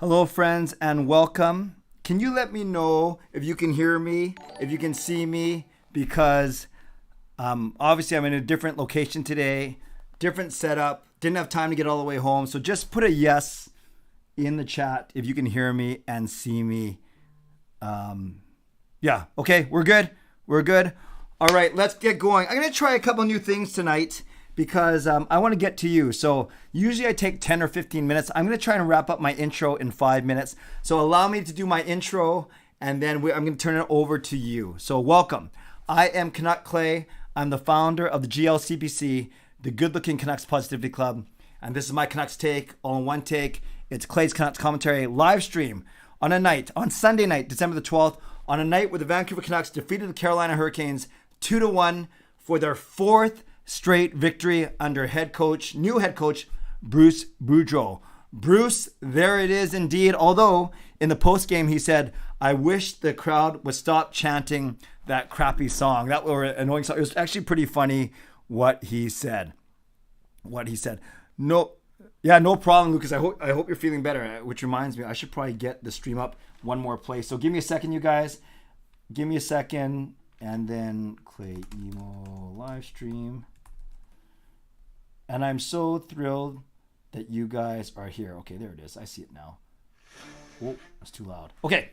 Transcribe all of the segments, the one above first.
Hello, friends, and welcome. Can you let me know if you can hear me, if you can see me? Because obviously I'm in a different location today, different setup, didn't have time to get all the way home. So just put a yes in the chat if you can hear me and see me. Yeah, okay, we're good. We're good. All right, let's get going. I'm going to try a couple new things tonight because I want to get to you. So usually I take 10 or 15 minutes. I'm going to try and wrap up my intro in 5 minutes. So allow me to do my intro, and then I'm going to turn it over to you. So welcome. I am Canuck Clay. I'm the founder of the GLCPC, the Good Looking Canucks Positivity Club. And this is my Canucks take, all in one take. It's Clay's Canucks Commentary live stream on Sunday night, December the 12th, on a night where the Vancouver Canucks defeated the Carolina Hurricanes 2-1 for their fourth straight victory under new head coach, Bruce Boudreau. Bruce, there it is indeed. Although in the post game he said, "I wish the crowd would stop chanting that crappy song. That were an annoying song." It was actually pretty funny what he said. No problem, Lucas. I hope you're feeling better. Which reminds me, I should probably get the stream up one more place. So give me a second, you guys. Give me a second, and then Clay Emo live stream. And I'm so thrilled that you guys are here. Okay, there it is. I see it now. Oh, that's too loud. Okay,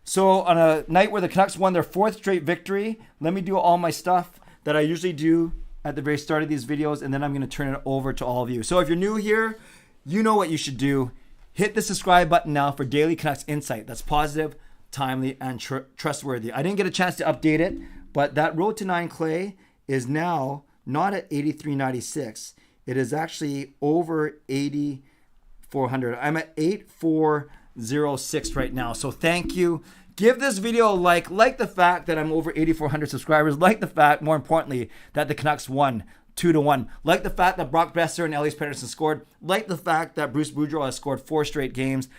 so on a night where the Canucks won their fourth straight victory, let me do all my stuff that I usually do at the very start of these videos, and then I'm going to turn it over to all of you. So if you're new here, you know what you should do. Hit the subscribe button now for daily Canucks insight that's positive, timely, and trustworthy. I didn't get a chance to update it, but that Road to 9 Clay is now not at 83.96. It is actually over 8,400. I'm at 8,406 right now. So thank you. Give this video a like the fact that I'm over 8,400 subscribers, like the fact, more importantly, that the Canucks won 2-1, like the fact that Brock Besser and Elias Pettersson scored, like the fact that Bruce Boudreau has scored 4 straight games,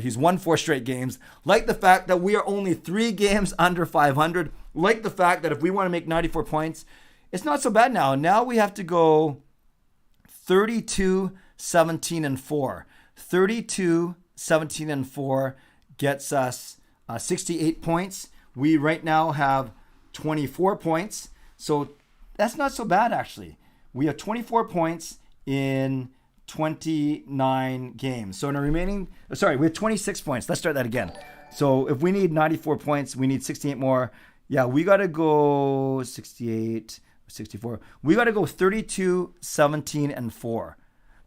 he's won 4 straight games, like the fact that we are only 3 games under 500, like the fact that if we want to make 94 points, it's not so bad now. Now we have to go 32-17-4. 32-17-4 gets us 68 points. We right now have 24 points. So that's not so bad, actually. We have 24 points in 29 games. So in our we have 26 points. Let's start that again. So if we need 94 points, we need 68 more. Yeah, we got to go 68, 64. We got to go 32-17-4.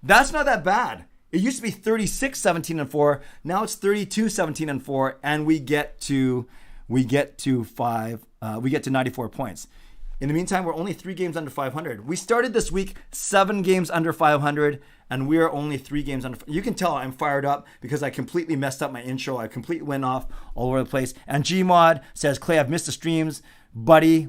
That's not that bad. It used to be 36-17-4. Now it's 32-17-4, and we get to 94 points. In the meantime, we're only 3 games under 500. We started this week 7 games under 500, and we are only 3 games under. You can tell I'm fired up because I completely messed up my intro. I completely went off all over the place. And Gmod says, "Clay, I've missed the streams. Buddy,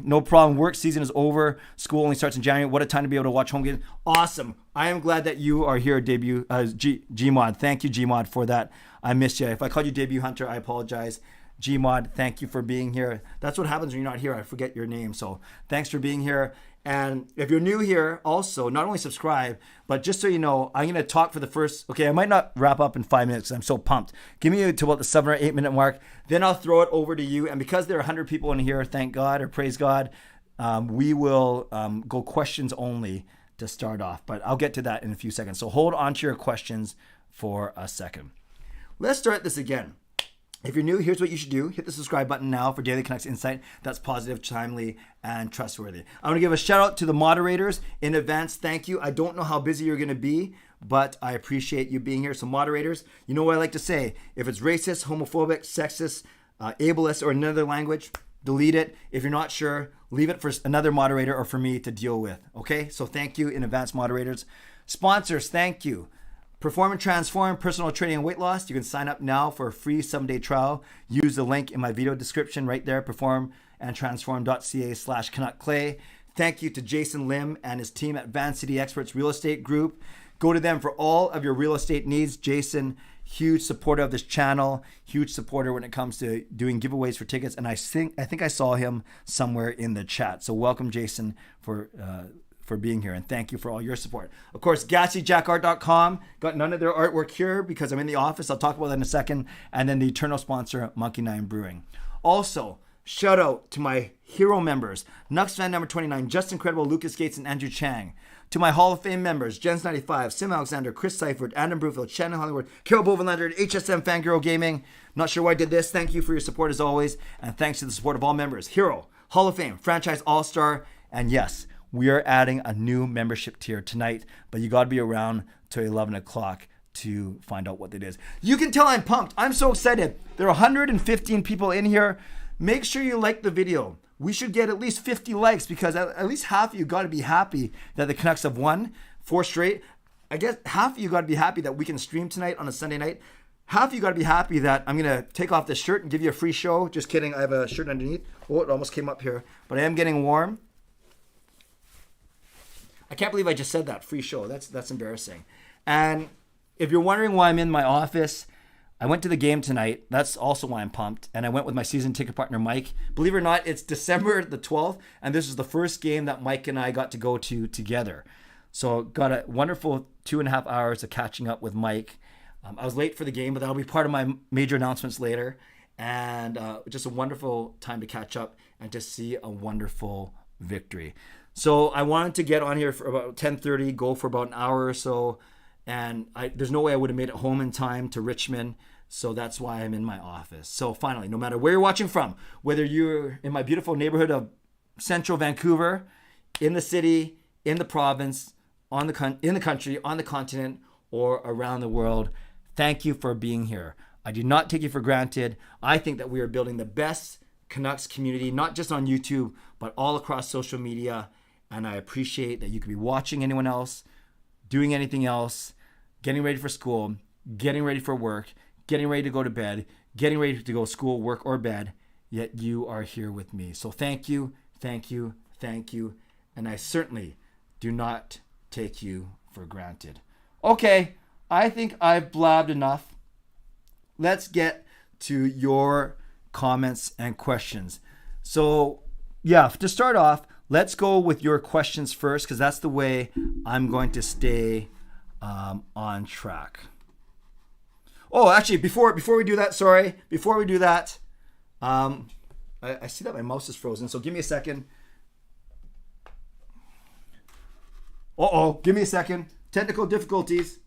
no problem. Work season is over. School only starts in January. What a time to be able to watch home games." Awesome. I am glad that you are here, debut Gmod. Thank you, Gmod, for that. I missed you. If I called you debut hunter, I apologize. Gmod, thank you for being here. That's what happens when you're not here. I forget your name. So thanks for being here. And if you're new here, also, not only subscribe, but just so you know, I'm going to talk for the first, I might not wrap up in 5 minutes because I'm so pumped. Give me to about the 7 or 8 minute mark. Then I'll throw it over to you. And because there are 100 people in here, thank God or praise God, we will go questions only to start off. But I'll get to that in a few seconds. So hold on to your questions for a second. Let's start this again. If you're new, here's what you should do. Hit the subscribe button now for Daily Canucks Insight. That's positive, timely, and trustworthy. I want to give a shout out to the moderators in advance. Thank you. I don't know how busy you're going to be, but I appreciate you being here. So moderators, you know what I like to say. If it's racist, homophobic, sexist, ableist, or another language, delete it. If you're not sure, leave it for another moderator or for me to deal with. Okay? So thank you in advance, moderators. Sponsors, thank you. Perform and Transform, personal training and weight loss. You can sign up now for a free 7-day trial. Use the link in my video description right there, performandtransform.ca/CanuckClay. Thank you to Jason Lim and his team at Van City Experts Real Estate Group. Go to them for all of your real estate needs. Jason, huge supporter of this channel, huge supporter when it comes to doing giveaways for tickets. And I think I saw him somewhere in the chat. So welcome, Jason, for for being here, and thank you for all your support. Of course, GassyJackArt.com. Got none of their artwork here because I'm in the office. I'll talk about that in a second. And then the eternal sponsor, Monkey 9 Brewing. Also, shout out to my hero members, nucksfan number 29, Justin Credible, Lucas Gates, and Andrew Chang. To my Hall of Fame members, Jens95, Simalexander, Chris Seifried, Adam Broomfield, Shannon Hollingworth, Carol Bovenlander, and Hsmfangirl Gaming. Not sure why I did this. Thank you for your support as always. And thanks to the support of all members. Hero, Hall of Fame, Franchise All-Star. And yes, we are adding a new membership tier tonight, but you got to be around till 11 o'clock to find out what it is. You can tell I'm pumped. I'm so excited. There are 115 people in here. Make sure you like the video. We should get at least 50 likes because at least half of you got to be happy that the Canucks have won 4 straight. I guess half of you got to be happy that we can stream tonight on a Sunday night. Half of you got to be happy that I'm going to take off this shirt and give you a free show. Just kidding. I have a shirt underneath. Oh, it almost came up here. But I am getting warm. I can't believe I just said that. Free show. That's embarrassing. And if you're wondering why I'm in my office, I went to the game tonight. That's also why I'm pumped. And I went with my season ticket partner, Mike. Believe it or not, it's December the 12th. And this is the first game that Mike and I got to go to together. So got a wonderful 2.5 hours of catching up with Mike. I was late for the game, but that'll be part of my major announcements later. And just a wonderful time to catch up and to see a wonderful victory. So I wanted to get on here for about 10:30, go for about an hour or so. And there's no way I would have made it home in time to Richmond. So that's why I'm in my office. So finally, no matter where you're watching from, whether you're in my beautiful neighborhood of central Vancouver, in the city, in the province, in the country, on the continent, or around the world, thank you for being here. I do not take you for granted. I think that we are building the best Canucks community, not just on YouTube, but all across social media. And I appreciate that you could be watching anyone else, doing anything else, getting ready for school, getting ready for work, getting ready to go to bed, getting ready to go school, work, or bed, yet you are here with me. So thank you, thank you, thank you. And I certainly do not take you for granted. Okay, I think I've blabbed enough. Let's get to your comments and questions. So yeah, to start off, let's go with your questions first because that's the way I'm going to stay on track. Oh, actually, before we do that, I see that my mouse is frozen, so give me a second. Give me a second. Technical difficulties.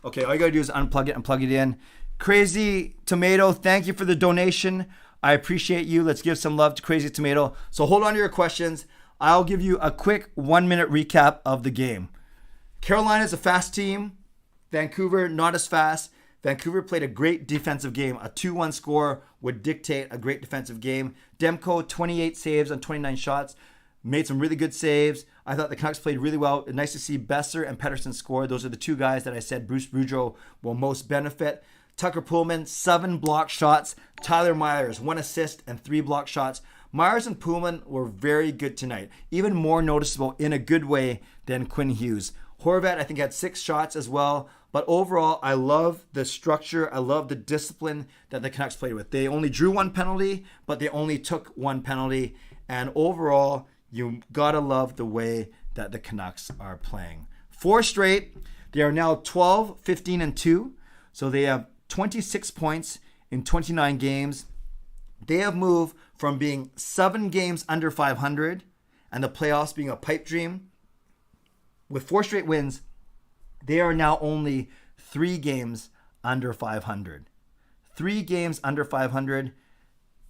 Okay, all you gotta do is unplug it and plug it in. Crazy Tomato, thank you for the donation. I appreciate you. Let's give some love to Crazy Tomato. So hold on to your questions. I'll give you a quick 1-minute recap of the game. Carolina's a fast team. Vancouver, not as fast. Vancouver played a great defensive game. A 2-1 score would dictate a great defensive game. Demko, 28 saves on 29 shots. Made some really good saves. I thought the Canucks played really well. Nice to see Besser and Pettersson score. Those are the two guys that I said Bruce Boudreau will most benefit. Tucker Pullman, 7 block shots. Tyler Myers, 1 assist and 3 block shots. Myers and Pullman were very good tonight. Even more noticeable in a good way than Quinn Hughes. Horvat, I think, had 6 shots as well. But overall, I love the structure. I love the discipline that the Canucks played with. They only drew 1 penalty, but they only took 1 penalty. And overall, you gotta love the way that the Canucks are playing. 4 straight. They are now 12, 15, and 2. So they have 26 points in 29 games. They have moved from being 7 games under 500 and the playoffs being a pipe dream. With 4 straight wins, they are now only 3 games under 500. 3 games under 500.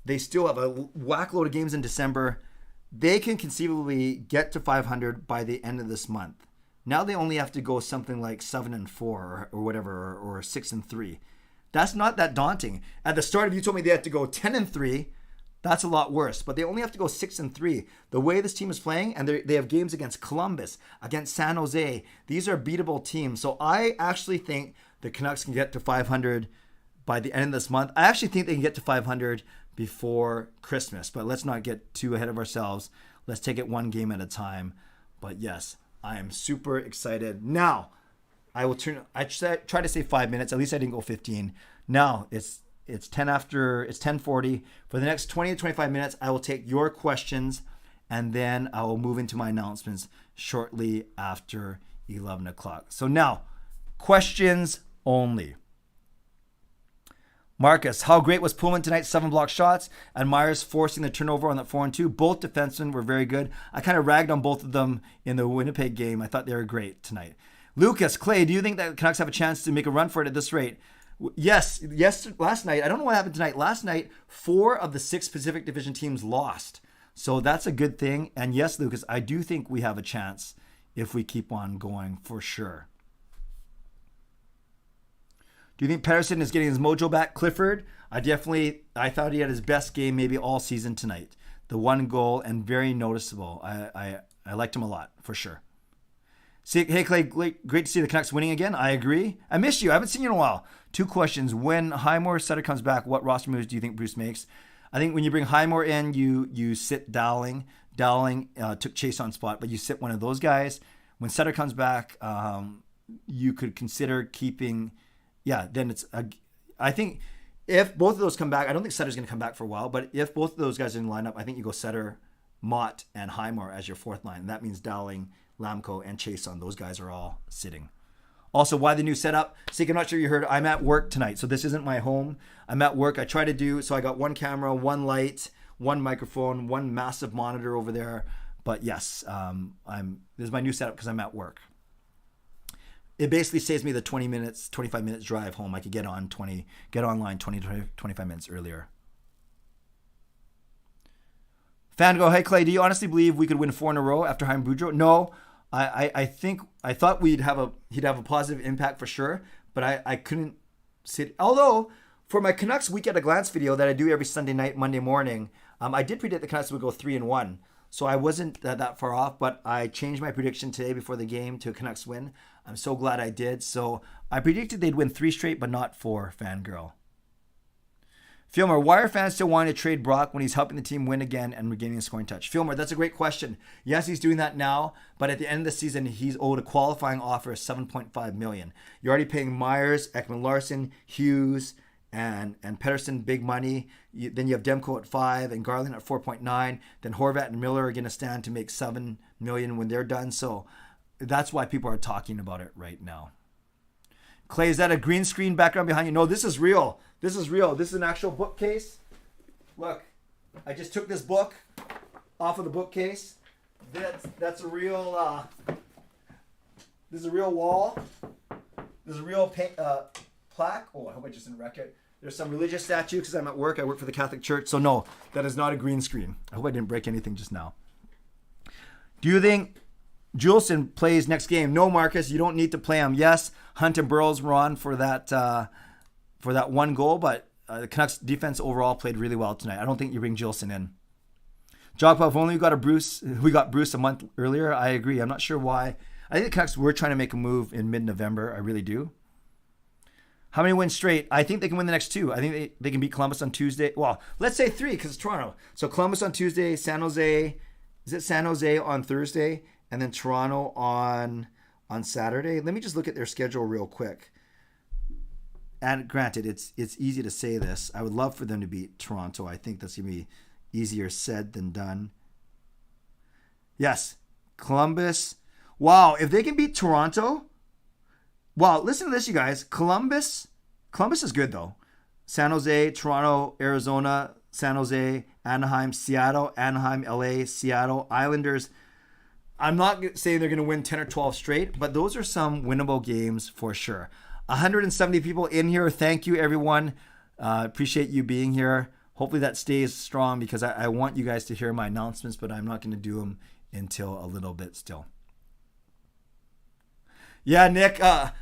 They still have a whack load of games in December. They can conceivably get to 500 by the end of this month. Now they only have to go something like 7-4 or whatever, or 6-3. That's not that daunting. At the start, if you told me they had to go 10-3, that's a lot worse. But they only have to go 6-3. The way this team is playing, and they have games against Columbus, against San Jose. These are beatable teams. So I actually think the Canucks can get to 500 by the end of this month. I actually think they can get to 500 before Christmas. But let's not get too ahead of ourselves. Let's take it one game at a time. But yes, I am super excited. Now, I try to say 5 minutes. At least I didn't go 15. Now it's 10:40. For the next 20 to 25 minutes, I will take your questions and then I will move into my announcements shortly after 11 o'clock. So now, questions only. Marcus, how great was Pullman tonight? 7 block shots, and Myers forcing the turnover on that 4-2. Both defensemen were very good. I kind of ragged on both of them in the Winnipeg game. I thought they were great tonight. Lucas, Clay, do you think that the Canucks have a chance to make a run for it at this rate? Yes, last night, I don't know what happened tonight. Last night, 4 of the 6 Pacific Division teams lost. So that's a good thing. And yes, Lucas, I do think we have a chance if we keep on going for sure. Do you think Pettersson is getting his mojo back? Clifford, I thought he had his best game maybe all season tonight. The 1 goal and very noticeable. I liked him a lot for sure. See, hey Clay, great to see the Canucks winning again. I agree. I missed you. I haven't seen you in a while. 2 questions. When Highmore Sutter comes back, what roster moves do you think Bruce makes? I think when you bring Highmore in, you sit Dowling. Dowling took Chase on spot, but you sit one of those guys. When Sutter comes back, you could consider keeping. Yeah, then I think if both of those come back, I don't think Sutter's going to come back for a while, but if both of those guys are in the lineup, I think you go Sutter, Mott, and Highmore as your 4th line. And that means Dowling, Lamco, and Chason. Those guys are all sitting. Also, why the new setup? Sik, I'm not sure you heard. I'm at work tonight, so this isn't my home. I'm at work. I try to do, so I got 1 camera, 1 light, 1 microphone, 1 massive monitor over there. But yes, this is my new setup because I'm at work. It basically saves me the 25 minutes drive home. I could get online 25 minutes earlier. Fan go, hey Clay, do you honestly believe we could win 4 in a row after Chaim Boudreau? No, I thought he'd have a positive impact for sure, but I couldn't sit. Although for my Canucks week at a glance video that I do every Sunday night, Monday morning, I did predict the Canucks would go 3-1. So I wasn't that far off, but I changed my prediction today before the game to a Canucks win. I'm so glad I did. So I predicted they'd win 3 straight, but not 4, Fangirl. Filmer, why are fans still wanting to trade Brock when he's helping the team win again and regaining a scoring touch? Filmer, that's a great question. Yes, he's doing that now, but at the end of the season, he's owed a qualifying offer of $7.5 million. You're already paying Myers, Ekman-Larsson, Hughes, and Pettersson big money. Then you have Demko at 5 and Garland at 4.9. Then Horvat and Miller are going to stand to make $7 million when they're done. So that's why people are talking about it right now. Clay, is that a green screen background behind you? No, this is real. This is real. This is an actual bookcase. Look, I just took this book off of the bookcase. That's a real. This is a real wall. There's a real plaque. Oh, I hope I just didn't wreck it. There's some religious statue because I'm at work. I work for the Catholic Church. So no, that is not a green screen. I hope I didn't break anything just now. Do you think Juleson plays next game? No, Marcus, you don't need to play him. Yes, Hunt and Burrows were on for that 1 goal, but the Canucks defense overall played really well tonight. I don't think you bring Juleson in. Jogpov, if only we got Bruce a month earlier. I agree. I'm not sure why. I think the Canucks were trying to make a move in mid-November. I really do. How many wins straight? I think they can win the next 2. I think they can beat Columbus on Tuesday. Well, let's say 3 because it's Toronto. So Columbus on Tuesday, San Jose. Is it San Jose on Thursday? And then Toronto on Saturday. Let me just look at their schedule real quick. And granted, it's easy to say this. I would love for them to beat Toronto. I think that's going to be easier said than done. Yes, Columbus. Wow, if they can beat Toronto. Wow, listen to this, you guys. Columbus is good, though. San Jose, Toronto, Arizona, San Jose, Anaheim, Seattle, Anaheim, LA, Seattle, Islanders. I'm not saying they're going to win 10 or 12 straight, but those are some winnable games for sure. 170 people in here. Thank you, everyone. Appreciate you being here. Hopefully that stays strong because I want you guys to hear my announcements, but I'm not going to do them until a little bit still. Yeah, Nick, that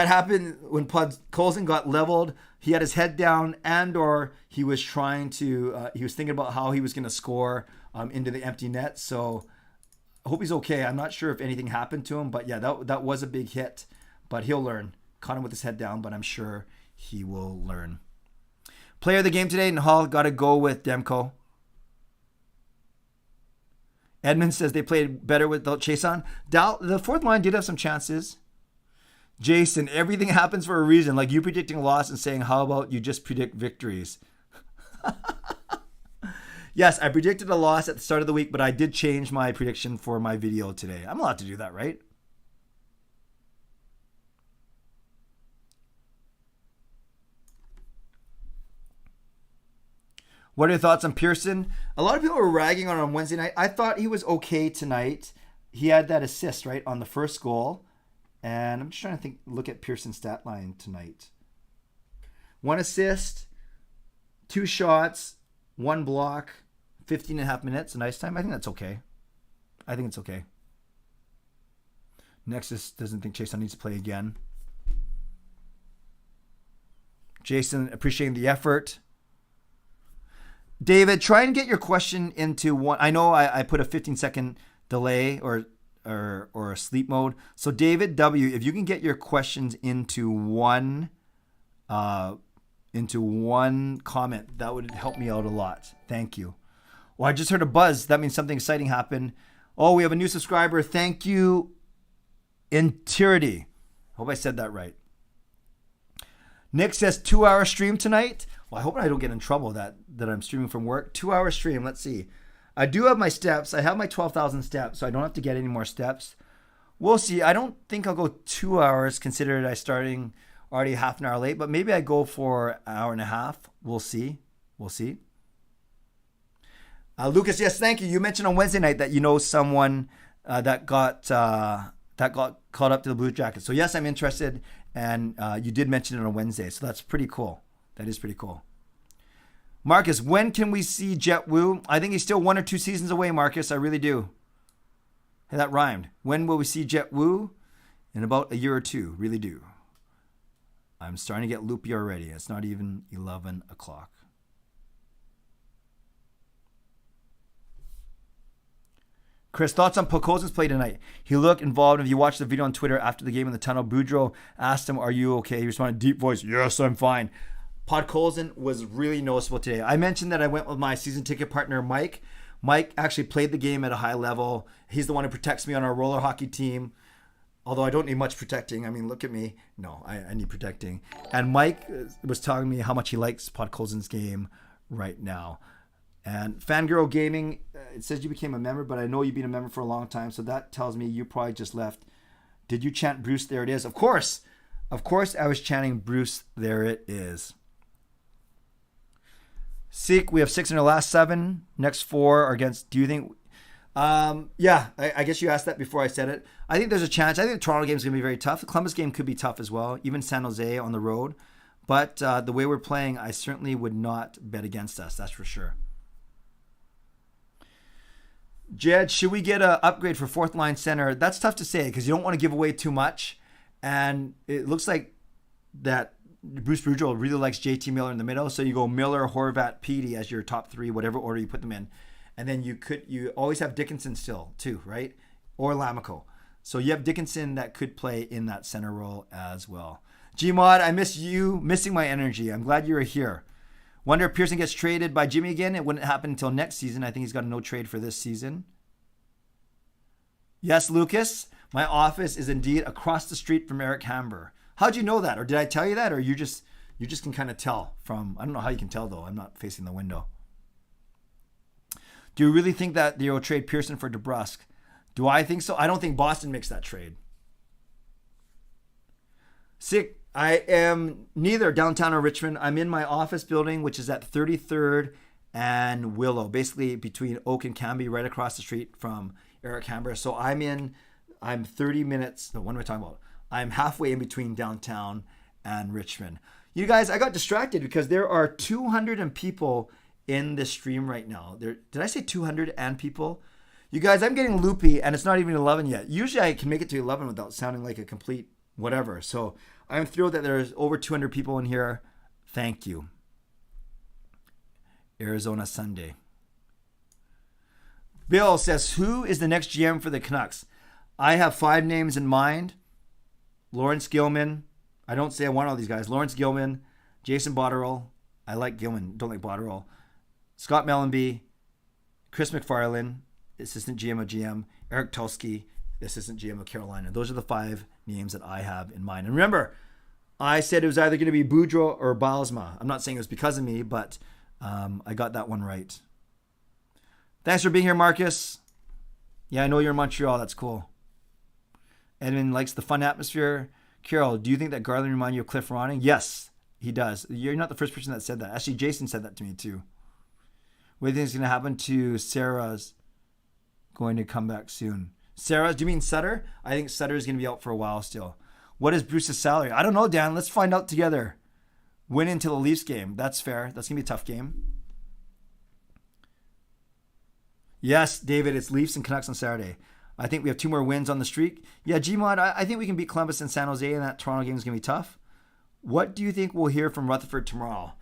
happened when Colson got leveled. He had his head down or he was trying to, he was thinking about how he was going to score into the empty net. So I hope he's okay. I'm not sure if anything happened to him, but yeah, that was a big hit. But he'll learn. Caught him with his head down, but I'm sure he will learn. Player of the game today, Nahal, got to go with Demko. Edmund says they played better without Chason. The 4th line did have some chances. Jason, everything happens for a reason. Like you predicting a loss and saying, how about you just predict victories? Yes, I predicted a loss at the start of the week, but I did change my prediction for my video today. I'm allowed to do that, right? What are your thoughts on Pearson? A lot of people were ragging on Wednesday night. I thought he was okay tonight. He had that assist, right, on the first goal. And I'm just trying to look at Pearson's stat line tonight. 1 assist, 2 shots, 1 block, 15 and a half minutes in ice time. I think that's okay. I think it's okay. Nexus doesn't think Chason needs to play again. Jason appreciating the effort. David, try and get your question into one. I know I put a 15-second delay or a sleep mode. So David W, if you can get your questions into one comment, that would help me out a lot. Thank you. Well, I just heard a buzz. That means something exciting happened. Oh, we have a new subscriber. Thank you, Intirity. Hope I said that right. Nick says 2-hour stream tonight. Well, I hope I don't get in trouble that I'm streaming from work. 2-hour stream. Let's see. I do have my steps. I have my 12,000 steps, so I don't have to get any more steps. We'll see. I don't think I'll go 2 hours, considering I starting already half an hour late, but maybe I go for an hour and a half. We'll see. We'll see. Lucas, yes, thank you. You mentioned on Wednesday night that you know someone that got called up to the Blue Jackets. So yes, I'm interested, and you did mention it on Wednesday, so that's pretty cool. That is pretty cool. Marcus, when can we see Jet Wu? I think he's still 1 or 2 seasons away, Marcus. I really do. Hey, that rhymed. When will we see Jet Wu? In about a year or 2. Really do. I'm starting to get loopy already. It's not even 11 o'clock. Chris, thoughts on Podkolzin's play tonight? He looked involved. If you watched the video on Twitter after the game in the tunnel, Boudreau asked him, "Are you okay?" He responded, deep voice, "Yes, I'm fine." Podkolzin was really noticeable today. I mentioned that I went with my season ticket partner, Mike. Mike actually played the game at a high level. He's the one who protects me on our roller hockey team. Although I don't need much protecting. I mean, look at me. No, I need protecting. And Mike was telling me how much he likes Podkolzin's game right now. And Hsmfangirl Gaming, it says you became a member, but I know you've been a member for a long time, so that tells me you probably just left. Did you chant Bruce, there it is? Of course. Of course I was chanting Bruce, there it is. Seek, we have 6 in our last 7. Next 4 are against, do you think? Yeah, I guess you asked that before I said it. I think there's a chance. I think the Toronto game is going to be very tough. The Columbus game could be tough as well, even San Jose on the road. But the way we're playing, I certainly would not bet against us, that's for sure. Jed, should we get an upgrade for 4th line center? That's tough to say because you don't want to give away too much. And it looks like that Bruce Boudreau really likes JT Miller in the middle. So you go Miller, Horvat, Petey as your top 3, whatever order you put them in. And then you always have Dickinson still too, right? Or Lamico. So you have Dickinson that could play in that center role as well. Gmod, I miss you, missing my energy. I'm glad you're here. Wonder if Pearson gets traded by Jimmy again. It wouldn't happen until next season. I think he's got a no trade for this season. Yes, Lucas, my office is indeed across the street from Eric Hamber. How'd you know that? Or did I tell you that? Or you just can kind of tell from, I don't know how you can tell though. I'm not facing the window. Do you really think that they will trade Pearson for DeBrusk? Do I think so? I don't think Boston makes that trade. Sick. I am neither downtown or Richmond. I'm in my office building, which is at 33rd and Willow, basically between Oak and Canby, right across the street from Eric Hamber. So I'm 30 minutes. No, what am I talking about? I'm halfway in between downtown and Richmond. You guys, I got distracted because there are 200 people in this stream right now. Did I say 200 and people? You guys, I'm getting loopy and it's not even 11 yet. Usually I can make it to 11 without sounding like a complete whatever. So I'm thrilled that there's over 200 people in here. Thank you. Arizona Sunday. Bill says, who is the next GM for the Canucks? I have 5 names in mind. Lawrence Gilman. I don't say I want all these guys. Lawrence Gilman, Jason Botterill. I like Gilman, don't like Botterill. Scott Mellenby, Chris McFarlane, assistant GM of GM, Eric Tulsky, assistant GM of Carolina. Those are the 5 names that I have in mind. And remember, I said it was either going to be Boudreau or Bylsma. I'm not saying it was because of me, but I got that one right. Thanks for being here, Marcus. Yeah, I know you're in Montreal. That's cool. Edmund likes the fun atmosphere. Carol, do you think that Garland reminds you of Cliff Ronning? Yes, he does. You're not the first person that said that. Actually, Jason said that to me too. What do you think is going to happen to Sarah's going to come back soon? Sarah's, do you mean Sutter? I think Sutter is going to be out for a while still. What is Bruce's salary? I don't know, Dan. Let's find out together. Win into the Leafs game. That's fair. That's going to be a tough game. Yes, David, it's Leafs and Canucks on Saturday. I think we have 2 more wins on the streak. Yeah, Gmod, I think we can beat Columbus and San Jose, and that Toronto game is going to be tough. What do you think we'll hear from Rutherford tomorrow?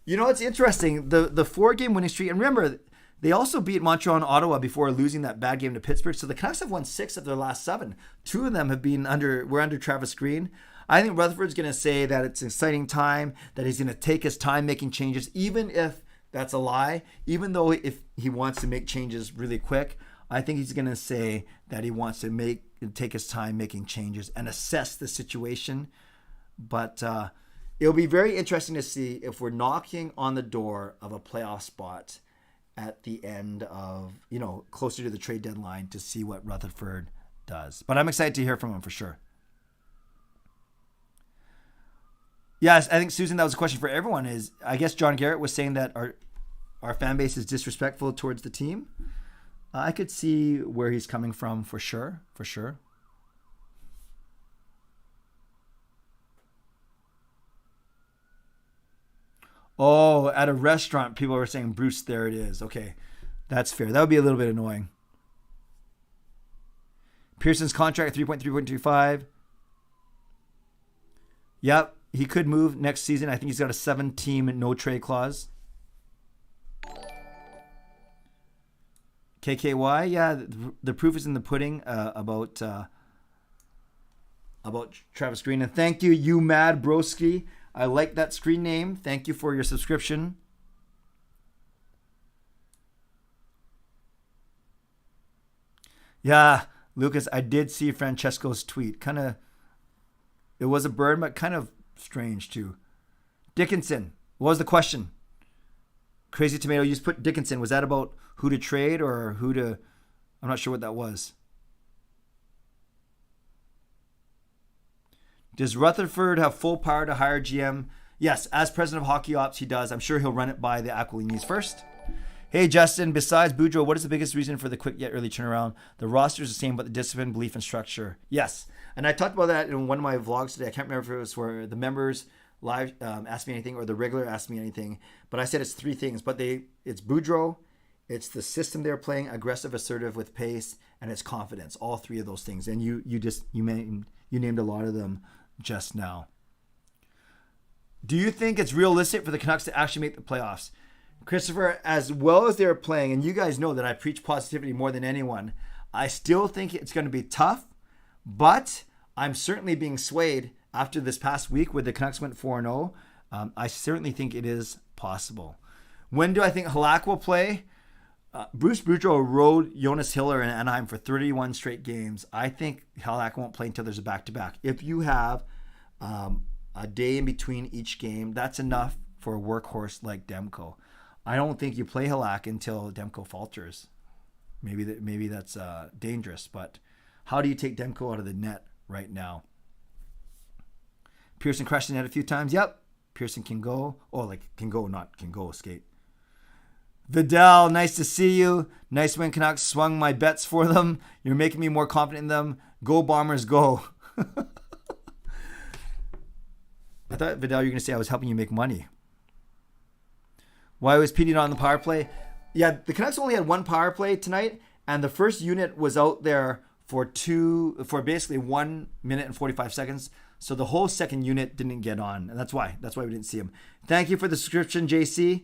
You know, it's interesting. The 4-game winning streak, and remember, they also beat Montreal and Ottawa before losing that bad game to Pittsburgh. So the Canucks have won 6 of their last 7. 2 of them have been under Travis Green. I think Rutherford's going to say that it's an exciting time, that he's going to take his time making changes, even if that's a lie, even though if he wants to make changes really quick. I think he's going to say that he wants to take his time making changes and assess the situation. But it'll be very interesting to see if we're knocking on the door of a playoff spot at the end of, closer to the trade deadline to see what Rutherford does. But I'm excited to hear from him for sure. Yes, I think, Susan, that was a question for everyone. I guess John Garrett was saying that our fan base is disrespectful towards the team. I could see where he's coming from for sure. Oh, at a restaurant, people are saying, Bruce, there it is. Okay, that's fair. That would be a little bit annoying. Pearson's contract, 3.3.25. Yep, he could move next season. I think he's got a 7-team no-trade clause. KKY, yeah, the proof is in the pudding about Travis Green. And thank you, you mad broski. I like that screen name. Thank you for your subscription. Yeah, Lucas, I did see Francesco's tweet. It was a burn, but kind of strange too. Dickinson, what was the question? Crazy Tomato, you just put Dickinson. Was that about who to trade or who to... I'm not sure what that was. Does Rutherford have full power to hire GM? Yes, as president of Hockey Ops, he does. I'm sure he'll run it by the Aquilinis first. Hey, Justin, besides Boudreaux, what is the biggest reason for the quick yet early turnaround? The roster is the same, but the discipline, belief, and structure. Yes, and I talked about that in one of my vlogs today. I can't remember if it was for the members live asked me anything or the regular asked me anything, but I said it's 3 things. But it's Boudreaux, it's the system they're playing, aggressive, assertive with pace, and it's confidence. All 3 of those things, and you named a lot of them just now. Do you think it's realistic for the Canucks to actually make the playoffs? Christopher, as well as they're playing, and you guys know that I preach positivity more than anyone, I still think it's going to be tough, but I'm certainly being swayed after this past week where the Canucks went 4-0. I certainly think it is possible. When do I think Halak will play? Bruce Boudreau rode Jonas Hiller in Anaheim for 31 straight games. I think Halak won't play until there's a back-to-back. If you have a day in between each game, that's enough for a workhorse like Demko. I don't think you play Halak until Demko falters. Maybe that's dangerous, but how do you take Demko out of the net right now? Pearson crashed the net a few times. Yep, Pearson can go. Oh, can go, not can go skate. Vidal, nice to see you. Nice win, Canucks. Swung my bets for them. You're making me more confident in them. Go Bombers, go. I thought, Vidal, you were going to say I was helping you make money. Why was PD not on the power play? Yeah, the Canucks only had 1 power play tonight, and the first unit was out there for basically 1 minute and 45 seconds. So the whole second unit didn't get on, and that's why we didn't see him. Thank you for the subscription, JC.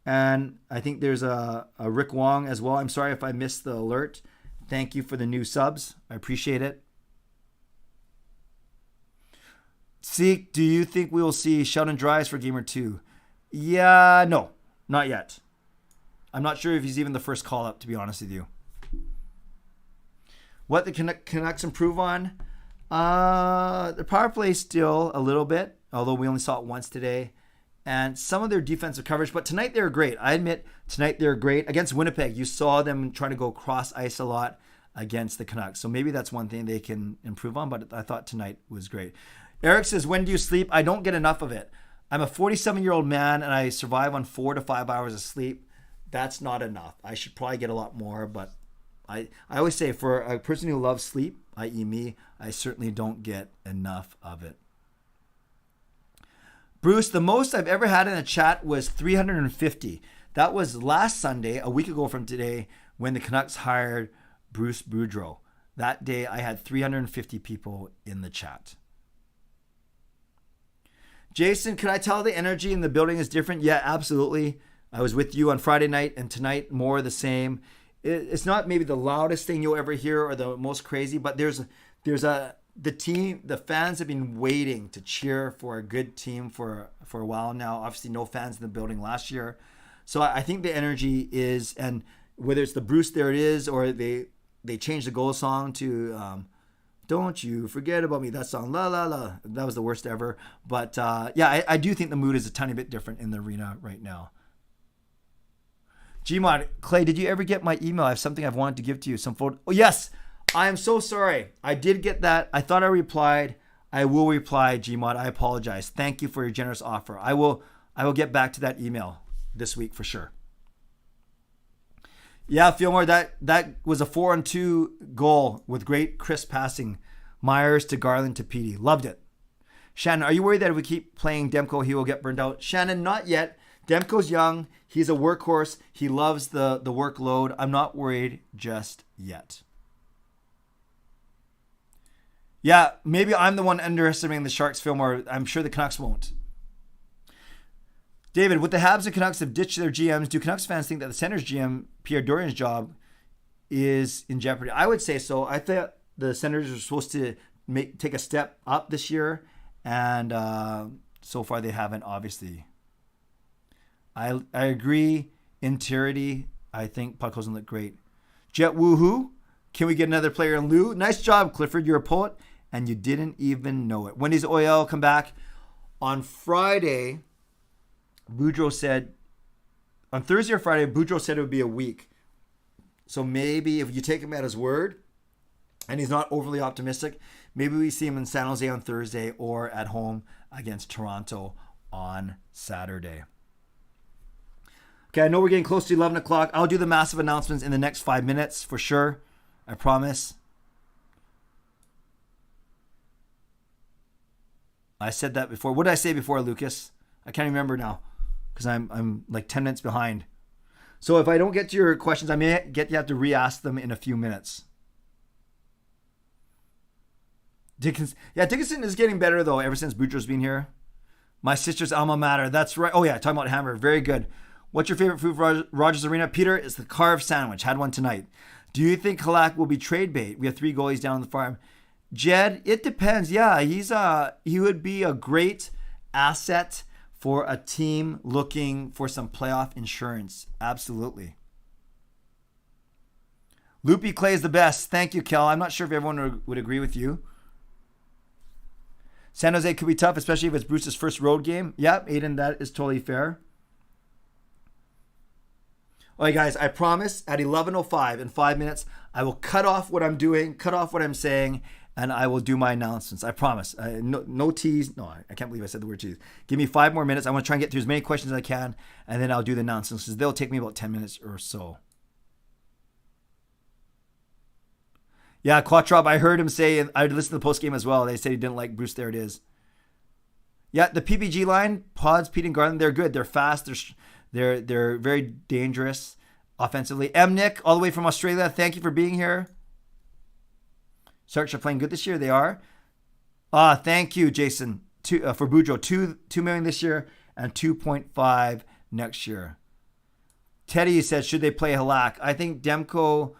And I think there's a Rick Wong as well. I'm sorry if I missed the alert. Thank you for the new subs. I appreciate it. Seek, do you think we will see Sheldon Dries for Gamer 2? Yeah, no, not yet. I'm not sure if he's even the first call up, to be honest with you. What the Canucks improve on? The power play still a little bit, although we only saw it once today. and some of their defensive coverage. But tonight they were great. I admit tonight they were great. Against Winnipeg, you saw them trying to go cross ice a lot against the Canucks. So maybe that's one thing they can improve on, but I thought tonight was great. Eric says, when do you sleep? I don't get enough of it. I'm a 47-year-old man and I survive on 4 to 5 hours of sleep. That's not enough. I should probably get a lot more, but I always say for a person who loves sleep, i.e. me, I certainly don't get enough of it. Bruce, the most I've ever had in a chat was 350. That was last Sunday, a week ago from today, when the Canucks hired Bruce Boudreau. That day I had 350 people in the chat. Jason, could I tell the energy in the building is different? Yeah, absolutely. I was with you on Friday night and tonight more the same. It's not maybe the loudest thing you'll ever hear or the most crazy, but the fans have been waiting to cheer for a good team for a while now. Obviously no fans in the building last year. So I think the energy is, and whether it's the Bruce There It Is or they changed the goal song to Don't You Forget About Me, that song, la la la, that was the worst ever. But I do think the mood is a tiny bit different in the arena right now. Gmod, Clay, did you ever get my email? I have something I've wanted to give to you. Some photo. Oh, yes. I am so sorry. I did get that. I thought I replied. I will reply, Gmod. I apologize. Thank you for your generous offer. I will get back to that email this week for sure. Yeah, Fillmore, that was a 4-on-2 goal with great crisp passing. Myers to Garland to Petey. Loved it. Shannon, are you worried that if we keep playing Demko, he will get burned out? Shannon, not yet. Demko's young. He's a workhorse. He loves the workload. I'm not worried just yet. Yeah, maybe I'm the one underestimating the Sharks, Fillmore. I'm sure the Canucks won't. David, with the Habs and Canucks have ditched their GMs, do Canucks fans think that the Senators GM, Pierre Dorian's job, is in jeopardy? I would say so. I thought the Senators are supposed to take a step up this year, and so far they haven't, obviously. I agree. In Tirity, I think puck doesn't look great. Jet woohoo. Can we get another player in lieu? Nice job, Clifford. You're a poet, and you didn't even know it. When does OL come back? On Friday, Boudreau said, on Thursday or Friday, Boudreau said it would be a week. So maybe if you take him at his word, and he's not overly optimistic, maybe we see him in San Jose on Thursday or at home against Toronto on Saturday. Okay, I know we're getting close to 11 o'clock. I'll do the massive announcements in the next 5 minutes for sure. I promise. I said that before. What did I say before, Lucas? I can't remember now because I'm like 10 minutes behind. So if I don't get to your questions, I may get you have to re-ask them in a few minutes. Dickinson is getting better though ever since Boudreau's been here. My sister's alma mater. That's right. Oh yeah, talking about Hammer. Very good. What's your favorite food for Rogers Arena? Peter, it's the carved sandwich. Had one tonight. Do you think Halak will be trade bait? We have 3 goalies down on the farm. Jed, it depends. Yeah, he would be a great asset for a team looking for some playoff insurance. Absolutely. Loopy Clay is the best. Thank you, Kel. I'm not sure if everyone would agree with you. San Jose could be tough, especially if it's Bruce's first road game. Yep, Aiden, that is totally fair. All right, guys, I promise at 11:05 in 5 minutes, I will cut off what I'm doing, cut off what I'm saying, and I will do my announcements. I promise. No tease. No, I can't believe I said the word tease. Give me 5 more minutes. I want to try and get through as many questions as I can, and then I'll do the announcements because they'll take me about 10 minutes or so. Yeah, Quattrop, I heard him say, I listened to the post game as well. They said he didn't like Bruce. There it is. Yeah, the PPG line, Pods, Pete, and Garland, they're good. They're fast. They're very dangerous offensively. M. Nick, all the way from Australia, thank you for being here. Sharks are playing good this year. They are. Thank you, Jason, for Boudreau. $2 million this year and 2.5 next year. Teddy said, should they play Halak? I think Demko,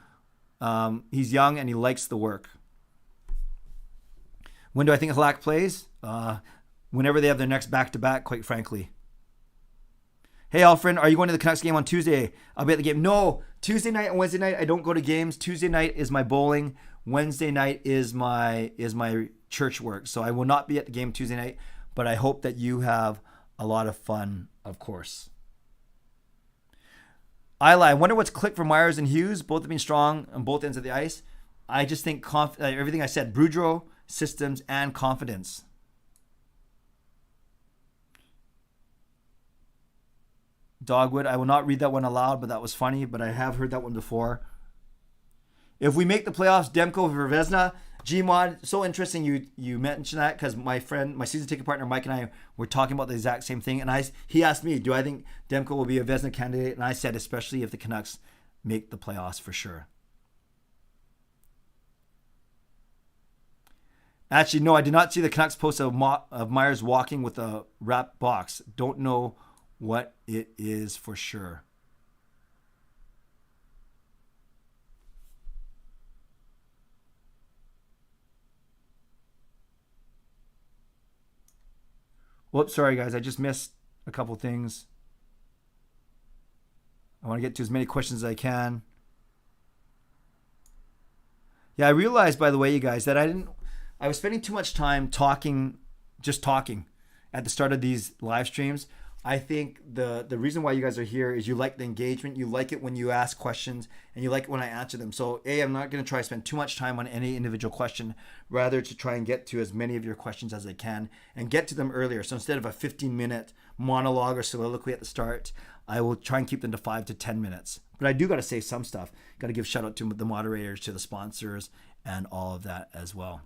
he's young and he likes the work. When do I think Halak plays? Whenever they have their next back-to-back, quite frankly. Hey, Alfred, are you going to the Canucks game on Tuesday? I'll be at the game. No, Tuesday night and Wednesday night, I don't go to games. Tuesday night is my bowling. Wednesday night is my church work. So I will not be at the game Tuesday night, but I hope that you have a lot of fun, of course. I wonder what's clicked for Myers and Hughes. Both have been strong on both ends of the ice. I just think everything I said, Boudreau, systems, and confidence. Dogwood, I will not read that one aloud, but that was funny, but I have heard that one before. If we make the playoffs, Demko for Vezina. Gmod, so interesting you mentioned that, because my season ticket partner Mike and I were talking about the exact same thing, and he asked me, do I think Demko will be a Vezina candidate? And I said, especially if the Canucks make the playoffs, for sure. Actually, no, I did not see the Canucks post of Myers walking with a wrapped box. Don't know what it is for sure. Whoops, sorry guys, I just missed a couple things. I want to get to as many questions as I can. Yeah, I realized, by the way, you guys, that I was spending too much time just talking at the start of these live streams. I think the reason why you guys are here is you like the engagement. You like it when you ask questions, and you like it when I answer them. So I'm not going to try to spend too much time on any individual question, rather to try and get to as many of your questions as I can and get to them earlier. So instead of a 15-minute monologue or soliloquy at the start, I will try and keep them to 5 to 10 minutes. But I do got to say some stuff. Got to give shout out to the moderators, to the sponsors, and all of that as well.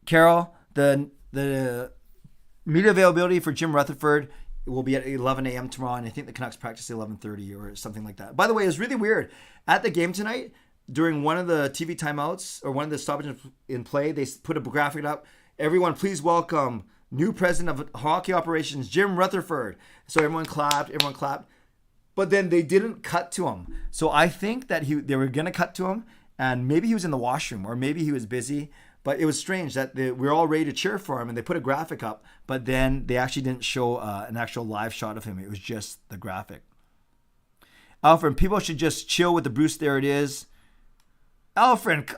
Carol, the media availability for Jim Rutherford will be at 11 a.m. tomorrow, and I think the Canucks practice at 11:30 or something like that. By the way, it was really weird. At the game tonight, during one of the TV timeouts or one of the stoppages in play, they put a graphic up. Everyone, please welcome new president of hockey operations, Jim Rutherford. So everyone clapped. But then they didn't cut to him. So I think that they were going to cut to him, and maybe he was in the washroom or maybe he was busy. But it was strange that we're all ready to cheer for him, and they put a graphic up, but then they actually didn't show an actual live shot of him. It was just the graphic. Alfred, people should just chill with the Bruce. There it is. Alfred,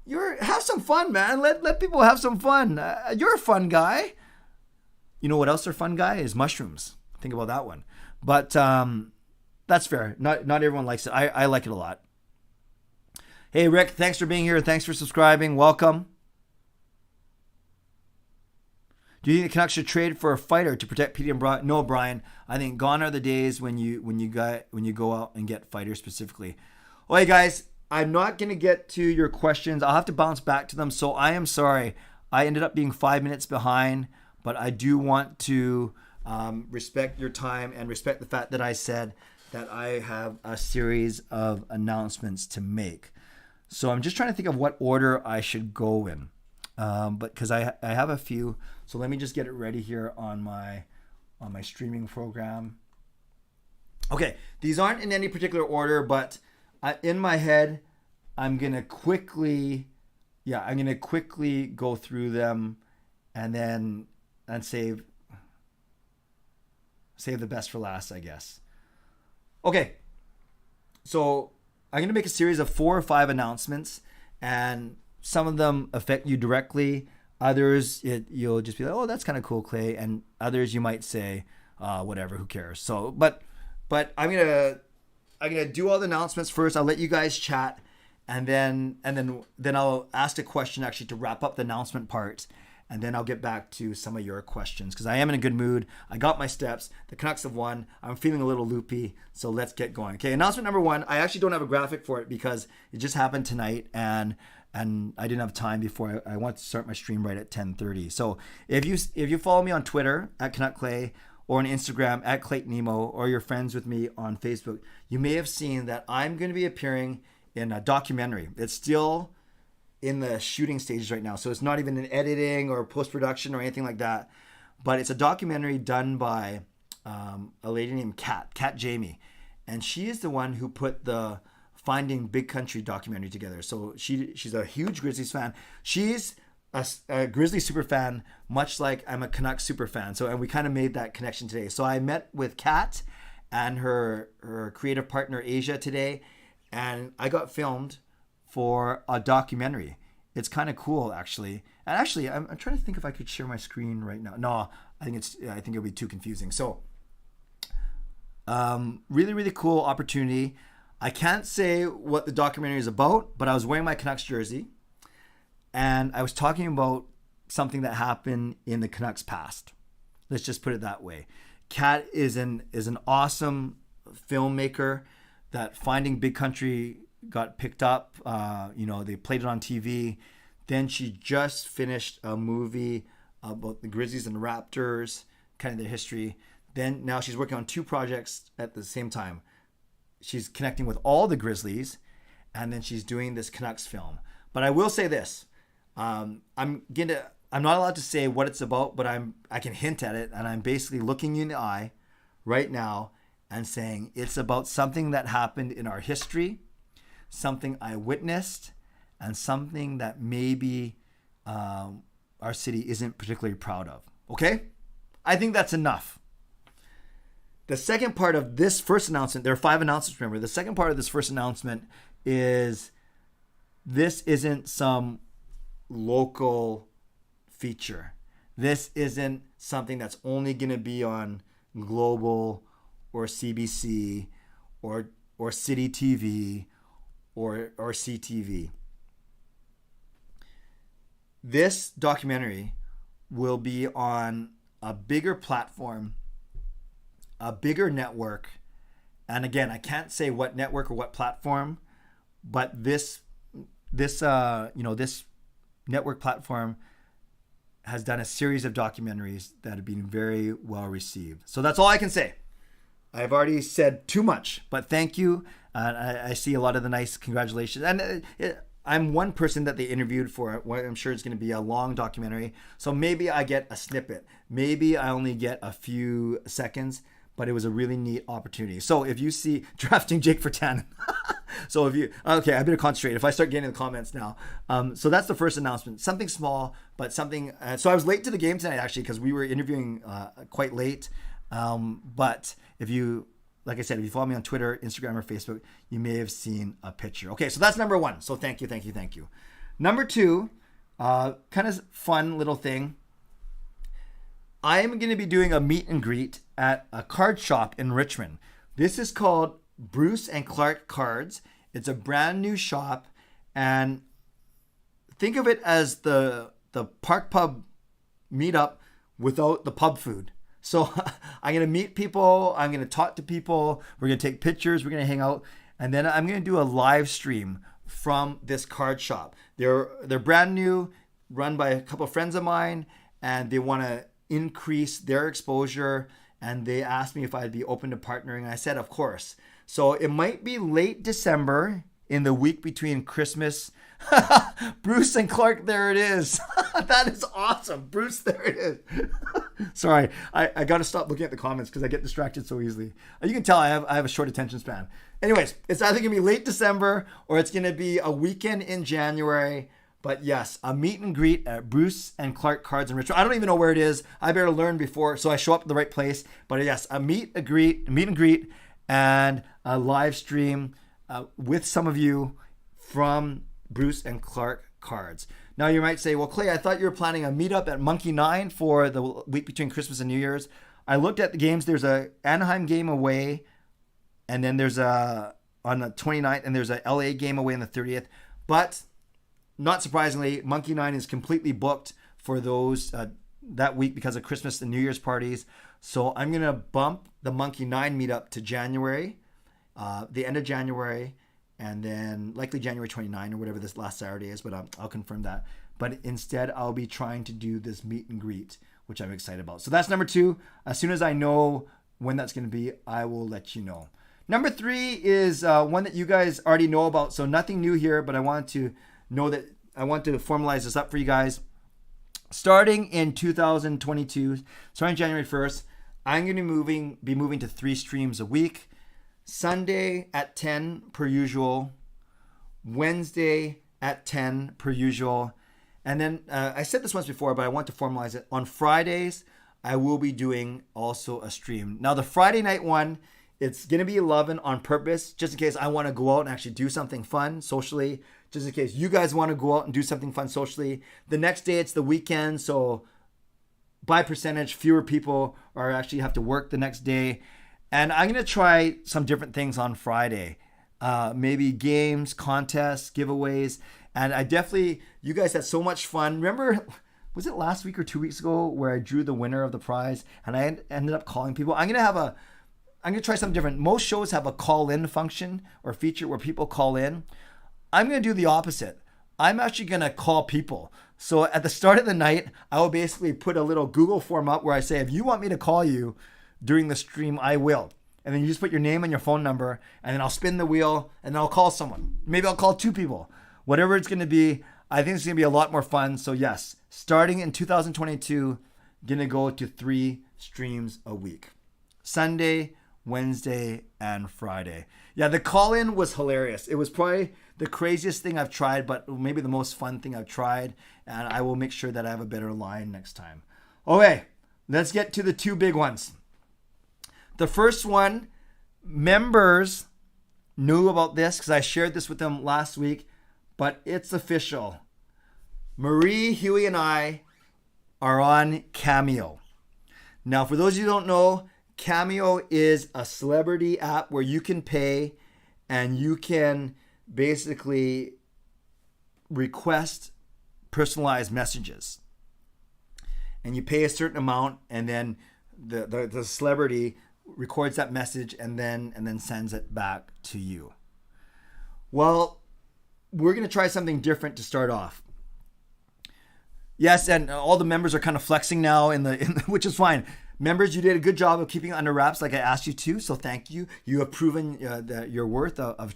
you're have some fun, man. Let people have some fun. You're a fun guy. You know what else are fun guy is mushrooms. Think about that one. But that's fair. Not everyone likes it. I like it a lot. Hey, Rick, thanks for being here. Thanks for subscribing. Welcome. Do you think the Canucks should trade for a fighter to protect Petey and Brian? No, Brian. I think gone are the days when you go out and get fighters specifically. Okay, guys, I'm not going to get to your questions. I'll have to bounce back to them. So I am sorry. I ended up being 5 minutes behind, but I do want to respect your time and respect the fact that I said that I have a series of announcements to make. So I'm just trying to think of what order I should go in, but because I have a few. So let me just get it ready here on my streaming program. Okay, these aren't in any particular order, but in my head, I'm gonna quickly go through them, and save the best for last, I guess. Okay, so I'm going to make a series of 4 or 5 announcements, and some of them affect you directly. Others, you'll just be like, oh, that's kind of cool, Clay. And others you might say, whatever, who cares? So, but I'm going to do all the announcements first. I'll let you guys chat, and then I'll ask a question actually to wrap up the announcement part. And then I'll get back to some of your questions, because I am in a good mood. I got my steps. The Canucks have won. I'm feeling a little loopy, so let's get going. Okay, announcement number 1. I actually don't have a graphic for it because it just happened tonight, and I didn't have time before I want to start my stream right at 10:30. So if you follow me on Twitter at Canuck Clay, or on Instagram at Clayton Nemo, or you're friends with me on Facebook, you may have seen that I'm going to be appearing in a documentary. It's still in the shooting stages right now, so it's not even in editing or post-production or anything like that, but it's a documentary done by a lady named Kat Jamie, and she is the one who put the Finding Big Country documentary together. So she's a huge Grizzlies fan. She's a Grizzlies super fan, much like I'm a Canucks super fan. So, and we kind of made that connection today. So I met with Kat and her creative partner Asia today, and I got filmed for a documentary. It's kind of cool, actually. And actually, I'm trying to think if I could share my screen right now. No, I think it'll be too confusing. So, really, really cool opportunity. I can't say what the documentary is about, but I was wearing my Canucks jersey, and I was talking about something that happened in the Canucks past. Let's just put it that way. Kat is an awesome filmmaker that Finding Big Country got picked up. They played it on TV. Then she just finished a movie about the Grizzlies and the Raptors, kind of their history. Then now she's working on 2 projects at the same time. She's connecting with all the Grizzlies, and then she's doing this Canucks film. But I will say this: I'm not allowed to say what it's about, but I can hint at it, and I'm basically looking you in the eye right now and saying it's about something that happened in our history, something I witnessed, and something that maybe our city isn't particularly proud of. Okay? I think that's enough. The second part of this first announcement, there are 5 announcements, remember. The second part of this first announcement is this isn't some local feature. This isn't something that's only going to be on Global or CBC or City TV or CTV. This documentary will be on a bigger platform, a bigger network. And again, I can't say what network or what platform, but this network platform has done a series of documentaries that have been very well received. So that's all I can say. I've already said too much, but thank you. I see a lot of the nice congratulations. And I'm one person that they interviewed for what I'm sure it's going to be a long documentary. So maybe I get a snippet. Maybe I only get a few seconds, but it was a really neat opportunity. So if you see drafting Jake for 10, okay, I better concentrate if I start getting in the comments now. So that's the first announcement. Something small, but something. So I was late to the game tonight actually because we were interviewing quite late. But if you, like I said, if you follow me on Twitter, Instagram, or Facebook, you may have seen a picture. Okay, so that's number 1. So thank you. Number 2, kind of fun little thing. I am going to be doing a meet and greet at a card shop in Richmond. This is called Bruce and Clark Cards. It's a brand new shop, and think of it as the Park Pub meetup without the pub food. So I'm going to meet people. I'm going to talk to people. We're going to take pictures. We're going to hang out. And then I'm going to do a live stream from this card shop. They're brand new, run by a couple of friends of mine, and they want to increase their exposure. And they asked me if I'd be open to partnering. And I said, of course. So it might be late December in the week between Christmas. Bruce and Clark, there it is. That is awesome. Bruce, there it is. Sorry, I got to stop looking at the comments because I get distracted so easily. You can tell I have a short attention span. Anyways, it's either going to be late December or it's going to be a weekend in January. But yes, a meet and greet at Bruce and Clark Cards in Richmond. I don't even know where it is. I better learn before so I show up at the right place. But yes, a meet and greet, and a live stream with some of you from Bruce and Clark Cards. Now you might say, well, Clay, I thought you were planning a meetup at Monkey 9 for the week between Christmas and New Year's. I looked at the games. There's a Anaheim game away, and then there's a on the 29th, and there's a LA game away on the 30th. But not surprisingly, Monkey 9 is completely booked for those that week because of Christmas and New Year's parties. So I'm going to bump the Monkey 9 meetup to January, the end of January, and then likely January 29 or whatever this last Saturday is, but I'll confirm that. But instead, I'll be trying to do this meet and greet, which I'm excited about. So that's number 2. As soon as I know when that's going to be, I will let you know. Number 3 is one that you guys already know about, so nothing new here, but I want to formalize this up for you guys. Starting in 2022, starting January 1st, I'm going to be moving to 3 streams a week. Sunday at 10 per usual, Wednesday at 10 per usual, and then I said this once before, but I want to formalize it. On Fridays, I will be doing also a stream. Now the Friday night one, it's going to be 11 on purpose, just in case I want to go out and actually do something fun socially just in case you guys want to go out and do something fun socially. The next day, it's the weekend, so by percentage, fewer people are actually have to work the next day. And I'm going to try some different things on Friday. Maybe games, contests, giveaways. And I definitely, you guys had so much fun. Remember, was it last week or 2 weeks ago where I drew the winner of the prize and I ended up calling people? I'm going to try something different. Most shows have a call-in function or feature where people call in. I'm going to do the opposite. I'm actually going to call people. So at the start of the night, I will basically put a little Google form up where I say, if you want me to call you during the stream, I will. And then you just put your name and your phone number, and then I'll spin the wheel, and then I'll call someone. Maybe I'll call 2 people. Whatever it's going to be, I think it's going to be a lot more fun. So yes, starting in 2022, going to go to 3 streams a week. Sunday, Wednesday, and Friday. Yeah, the call-in was hilarious. It was probably the craziest thing I've tried, but maybe the most fun thing I've tried. And I will make sure that I have a better line next time. Okay, let's get to the 2 big ones. The first one, members knew about this because I shared this with them last week, but it's official. Marie, Huey, and I are on Cameo. Now, for those of you who don't know, Cameo is a celebrity app where you can pay and you can basically request personalized messages. And you pay a certain amount, and then the celebrity records that message and then sends it back to you. Well, we're going to try something different to start off. Yes, and all the members are kind of flexing now which is fine. Members, you did a good job of keeping it under wraps like I asked you to, so thank you. You have proven your worth of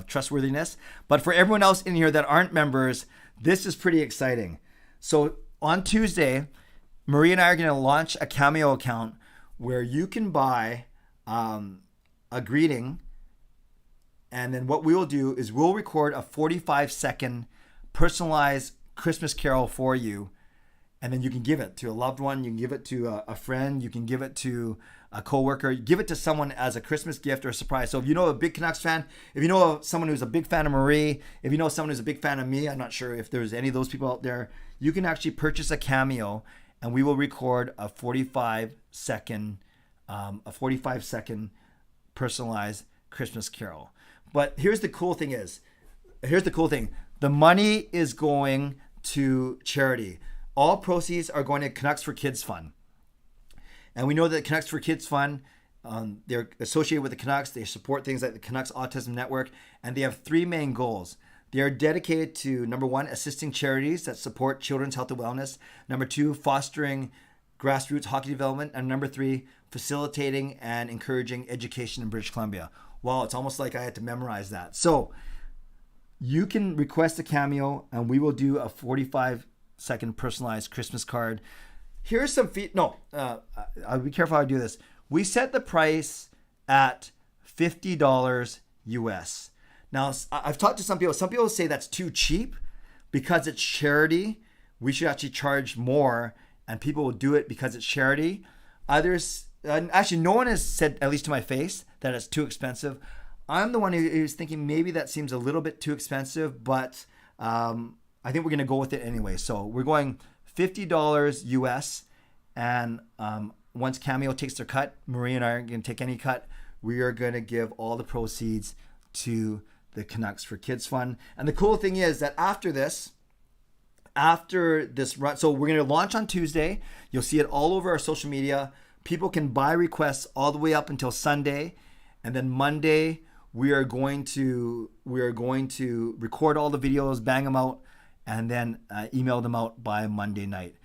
trustworthiness. But for everyone else in here that aren't members, this is pretty exciting. So on Tuesday, Marie and I are going to launch a Cameo account where you can buy a greeting, and then what we will do is we'll record a 45-second personalized Christmas carol for you, and then you can give it to a loved one, you can give it to a friend, you can give it to a coworker, give it to someone as a Christmas gift or a surprise. So if you know a big Canucks fan, if you know someone who's a big fan of Marie, if you know someone who's a big fan of me, I'm not sure if there's any of those people out there, you can actually purchase a Cameo, and we will record a 45-second personalized Christmas carol. But here's the cool thing. The money is going to charity. All proceeds are going to Canucks for Kids Fund. And we know that Canucks for Kids Fund, they're associated with the Canucks. They support things like the Canucks Autism Network. And they have 3 main goals. They are dedicated to, number 1, assisting charities that support children's health and wellness. Number 2, fostering grassroots hockey development. And number 3, facilitating and encouraging education in British Columbia. Wow, it's almost like I had to memorize that. So you can request a Cameo, and we will do a 45-second personalized Christmas card. Here's some I'll be careful how I do this. We set the price at $50 US. Now, I've talked to some people. Some people say that's too cheap because it's charity. We should actually charge more, and people will do it because it's charity. Others, actually, no one has said, at least to my face, that it's too expensive. I'm the one who's thinking maybe that seems a little bit too expensive, but I think we're going to go with it anyway. So we're going $50 US, and once Cameo takes their cut, Marie and I aren't going to take any cut. We are going to give all the proceeds to the Canucks for Kids Fund. And the cool thing is that after this run, so we're going to launch on Tuesday. You'll see it all over our social media. People can buy requests all the way up until Sunday, and then Monday we are going to record all the videos, bang them out, and then email them out by Monday night.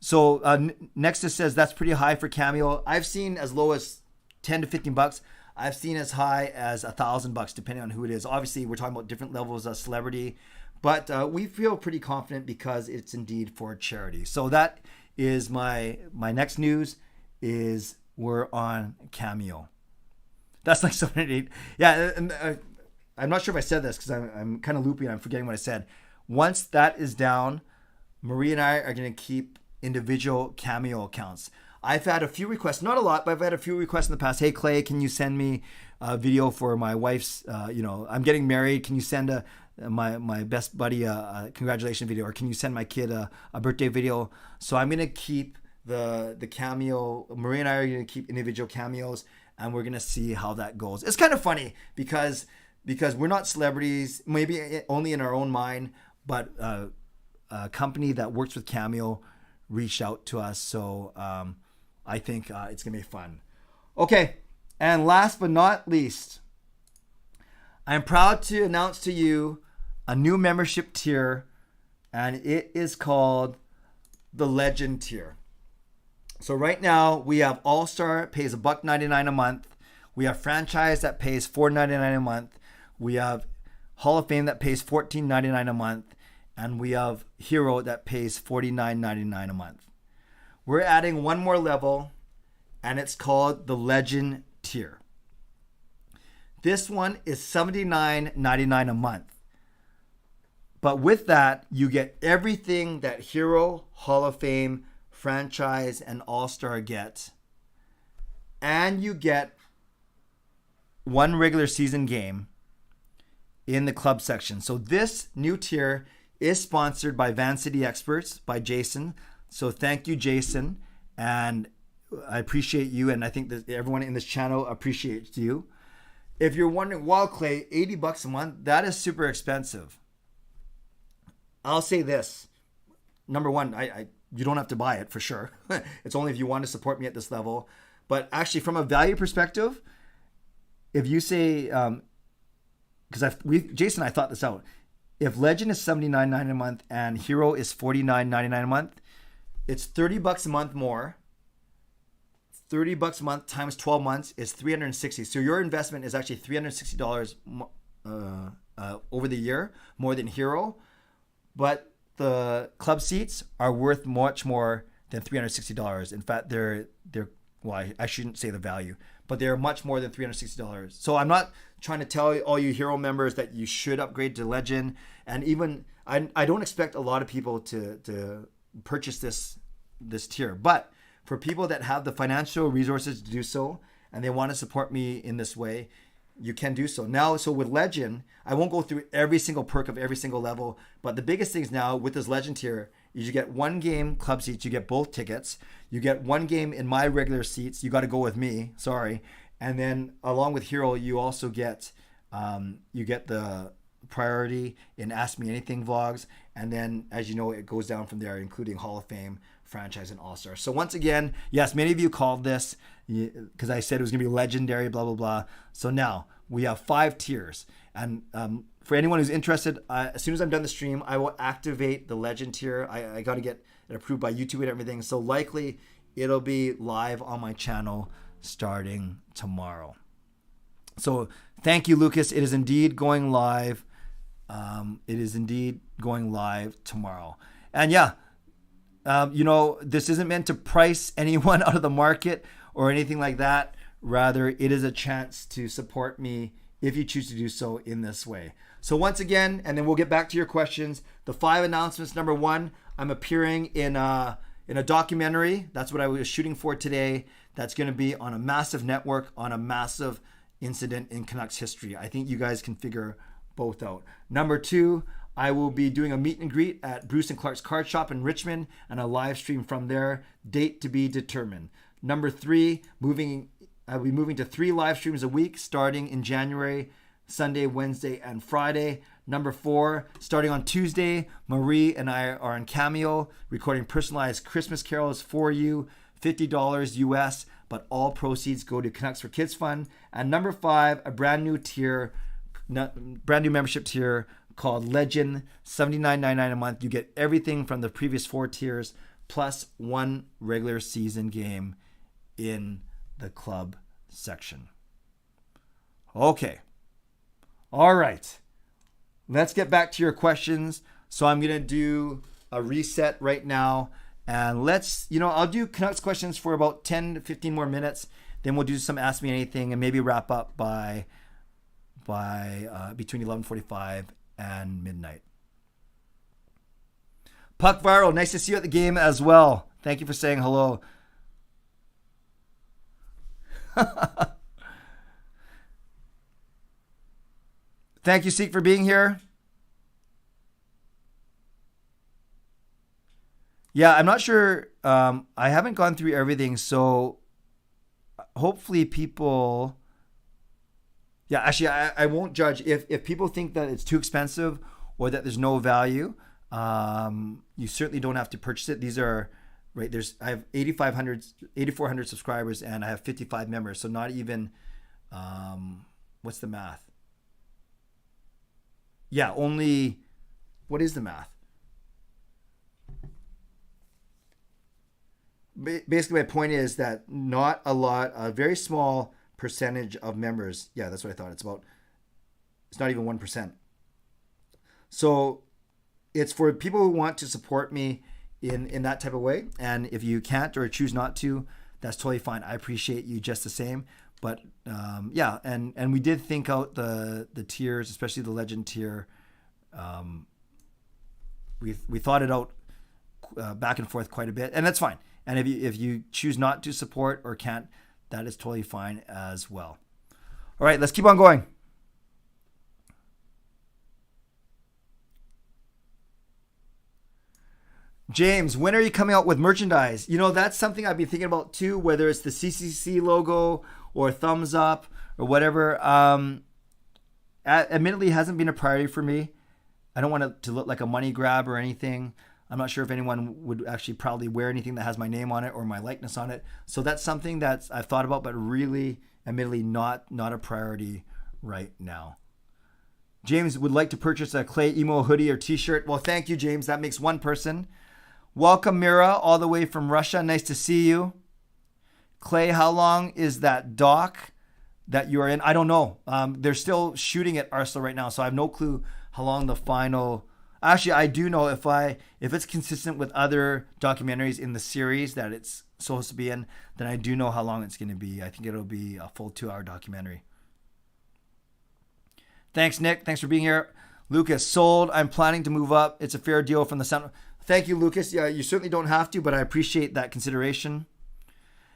So Nexus says that's pretty high for Cameo. I've seen as low as $10 to $15. I've seen as high as $1,000, depending on who it is. Obviously, we're talking about different levels of celebrity, but we feel pretty confident because it's indeed for charity. So that is my next news is we're on Cameo. That's like 708. Yeah, and I'm not sure if I said this because I'm kind of loopy and I'm forgetting what I said. Once that is down, Marie and I are going to keep individual Cameo accounts. I've had a few requests, not a lot, but I've had a few requests in the past. Hey, Clay, can you send me a video for my wife's, I'm getting married. Can you send my best buddy a congratulations video, or can you send my kid a birthday video? So I'm gonna keep the cameo. Marie and I are gonna keep individual cameos, and we're gonna see how that goes. It's kind of funny because we're not celebrities, maybe only in our own mind, but a company that works with Cameo reached out to us, so I think it's gonna be fun. Okay, and last but not least, I'm proud to announce to you a new membership tier, and it is called the Legend tier. So right now we have All-Star, pays $1.99 a month. We have Franchise that pays $4.99 a month. We have Hall of Fame that pays $14.99 a month, and we have Hero that pays $49.99 a month. We're adding one more level, and it's called the Legend tier. This one is $79.99 a month. But with that, you get everything that Hero, Hall of Fame, Franchise, and All-Star get. And you get one regular season game in the club section. So this new tier is sponsored by Van City Experts, by Jason. So thank you, Jason. And I appreciate you, and I think that everyone in this channel appreciates you. If you're wondering, wow, Clay, $80 a month, that is super expensive. I'll say this. Number one, you don't have to buy it for sure. It's only if you want to support me at this level. But actually, from a value perspective, if you say, because Jason and I thought this out. If Legend is $79.99 a month and Hero is $49.99 a month, it's $30 a month more. $30 a month times 12 months is $360. So your investment is actually $360 over the year, more than Hero. But the club seats are worth much more than $360. In fact, they're well, I shouldn't say the value, but they're much more than $360. So I'm not trying to tell all you Hero members that you should upgrade to Legend. And even I don't expect a lot of people to purchase this tier, but for people that have the financial resources to do so and they want to support me in this way, you can do so. Now, so with Legend, I won't go through every single perk of every single level, but the biggest things now with this Legend tier is you get one game club seats, you get both tickets, you get one game in my regular seats, you got to go with me, sorry, and then along with Hero, you also get the priority in Ask Me Anything vlogs, and then as you know, it goes down from there, including Hall of Fame, Franchise, and All-Star. So once again, yes, many of you called this because I said it was going to be legendary, blah, blah, blah. So now we have 5 tiers. And for anyone who's interested, as soon as I'm done the stream, I will activate the Legend tier. I got to get it approved by YouTube and everything. So likely it'll be live on my channel starting tomorrow. So thank you, Lucas. It is indeed going live. It is indeed going live tomorrow. And yeah, this isn't meant to price anyone out of the market or anything like that. Rather, it is a chance to support me if you choose to do so in this way. So once again, and then we'll get back to your questions. The 5 announcements. Number 1, I'm appearing in a documentary. That's what I was shooting for today. That's going to be on a massive network, on a massive incident in Canucks history. I think you guys can figure both out. Number 2, I will be doing a meet and greet at Bruce and Clark's Card Shop in Richmond and a live stream from there. Date to be determined. Number 3, I'll be moving to 3 live streams a week starting in January, Sunday, Wednesday, and Friday. Number 4, starting on Tuesday, Marie and I are on Cameo recording personalized Christmas carols for you, $50 US, but all proceeds go to Canucks for Kids Fund. And number 5, a brand new membership tier called Legend, $79.99 a month. You get everything from the previous 4 tiers plus 1 regular season game in the club section. Okay. All right. Let's get back to your questions. So I'm going to do a reset right now. And I'll do Canucks questions for about 10 to 15 more minutes. Then we'll do some Ask Me Anything and maybe wrap up by between 11:45 and midnight. Puck Viral, nice to see you at the game as well. Thank you for saying hello. Thank you, Seek, for being here. Yeah, I'm not sure. I haven't gone through everything, so hopefully people. Yeah, actually, I won't judge if people think that it's too expensive or that there's no value. You certainly don't have to purchase it. These are right. I have 8,400 subscribers, and I have 55 members. So not even. What's the math? Yeah, only. What is the math? Basically, my point is that not a lot, a very small percentage of members. Yeah, that's what I thought. It's not even 1%. So it's for people who want to support me in that type of way. And if you can't or choose not to, that's totally fine. I appreciate you just the same. But yeah, and we did think out the tiers, especially the legend tier. We thought it out back and forth quite a bit, and that's fine. And if you choose not to support or can't, that is totally fine as well. All right, let's keep on going. James, when are you coming out with merchandise? You know, that's something I've been thinking about too, whether it's the CCC logo or thumbs up or whatever. Admittedly, it hasn't been a priority for me. I don't want it to look like a money grab or anything. I'm not sure if anyone would actually proudly wear anything that has my name on it or my likeness on it. So that's something that I've thought about, but really, admittedly, not a priority right now. James would like to purchase a Clay Emo hoodie or t-shirt. Well, thank you, James. That makes one person. Welcome, Mira, all the way from Russia. Nice to see you. Clay, how long is that doc that you are in? I don't know. They're still shooting at Arsenal right now, so I have no clue how long the final... Actually, I do know if it's consistent with other documentaries in the series that it's supposed to be in, then I do know how long it's going to be. I think it'll be a full 2-hour documentary. Thanks, Nick. Thanks for being here. Lucas, sold. I'm planning to move up. It's a fair deal from the sound. Thank you, Lucas. Yeah, you certainly don't have to, but I appreciate that consideration.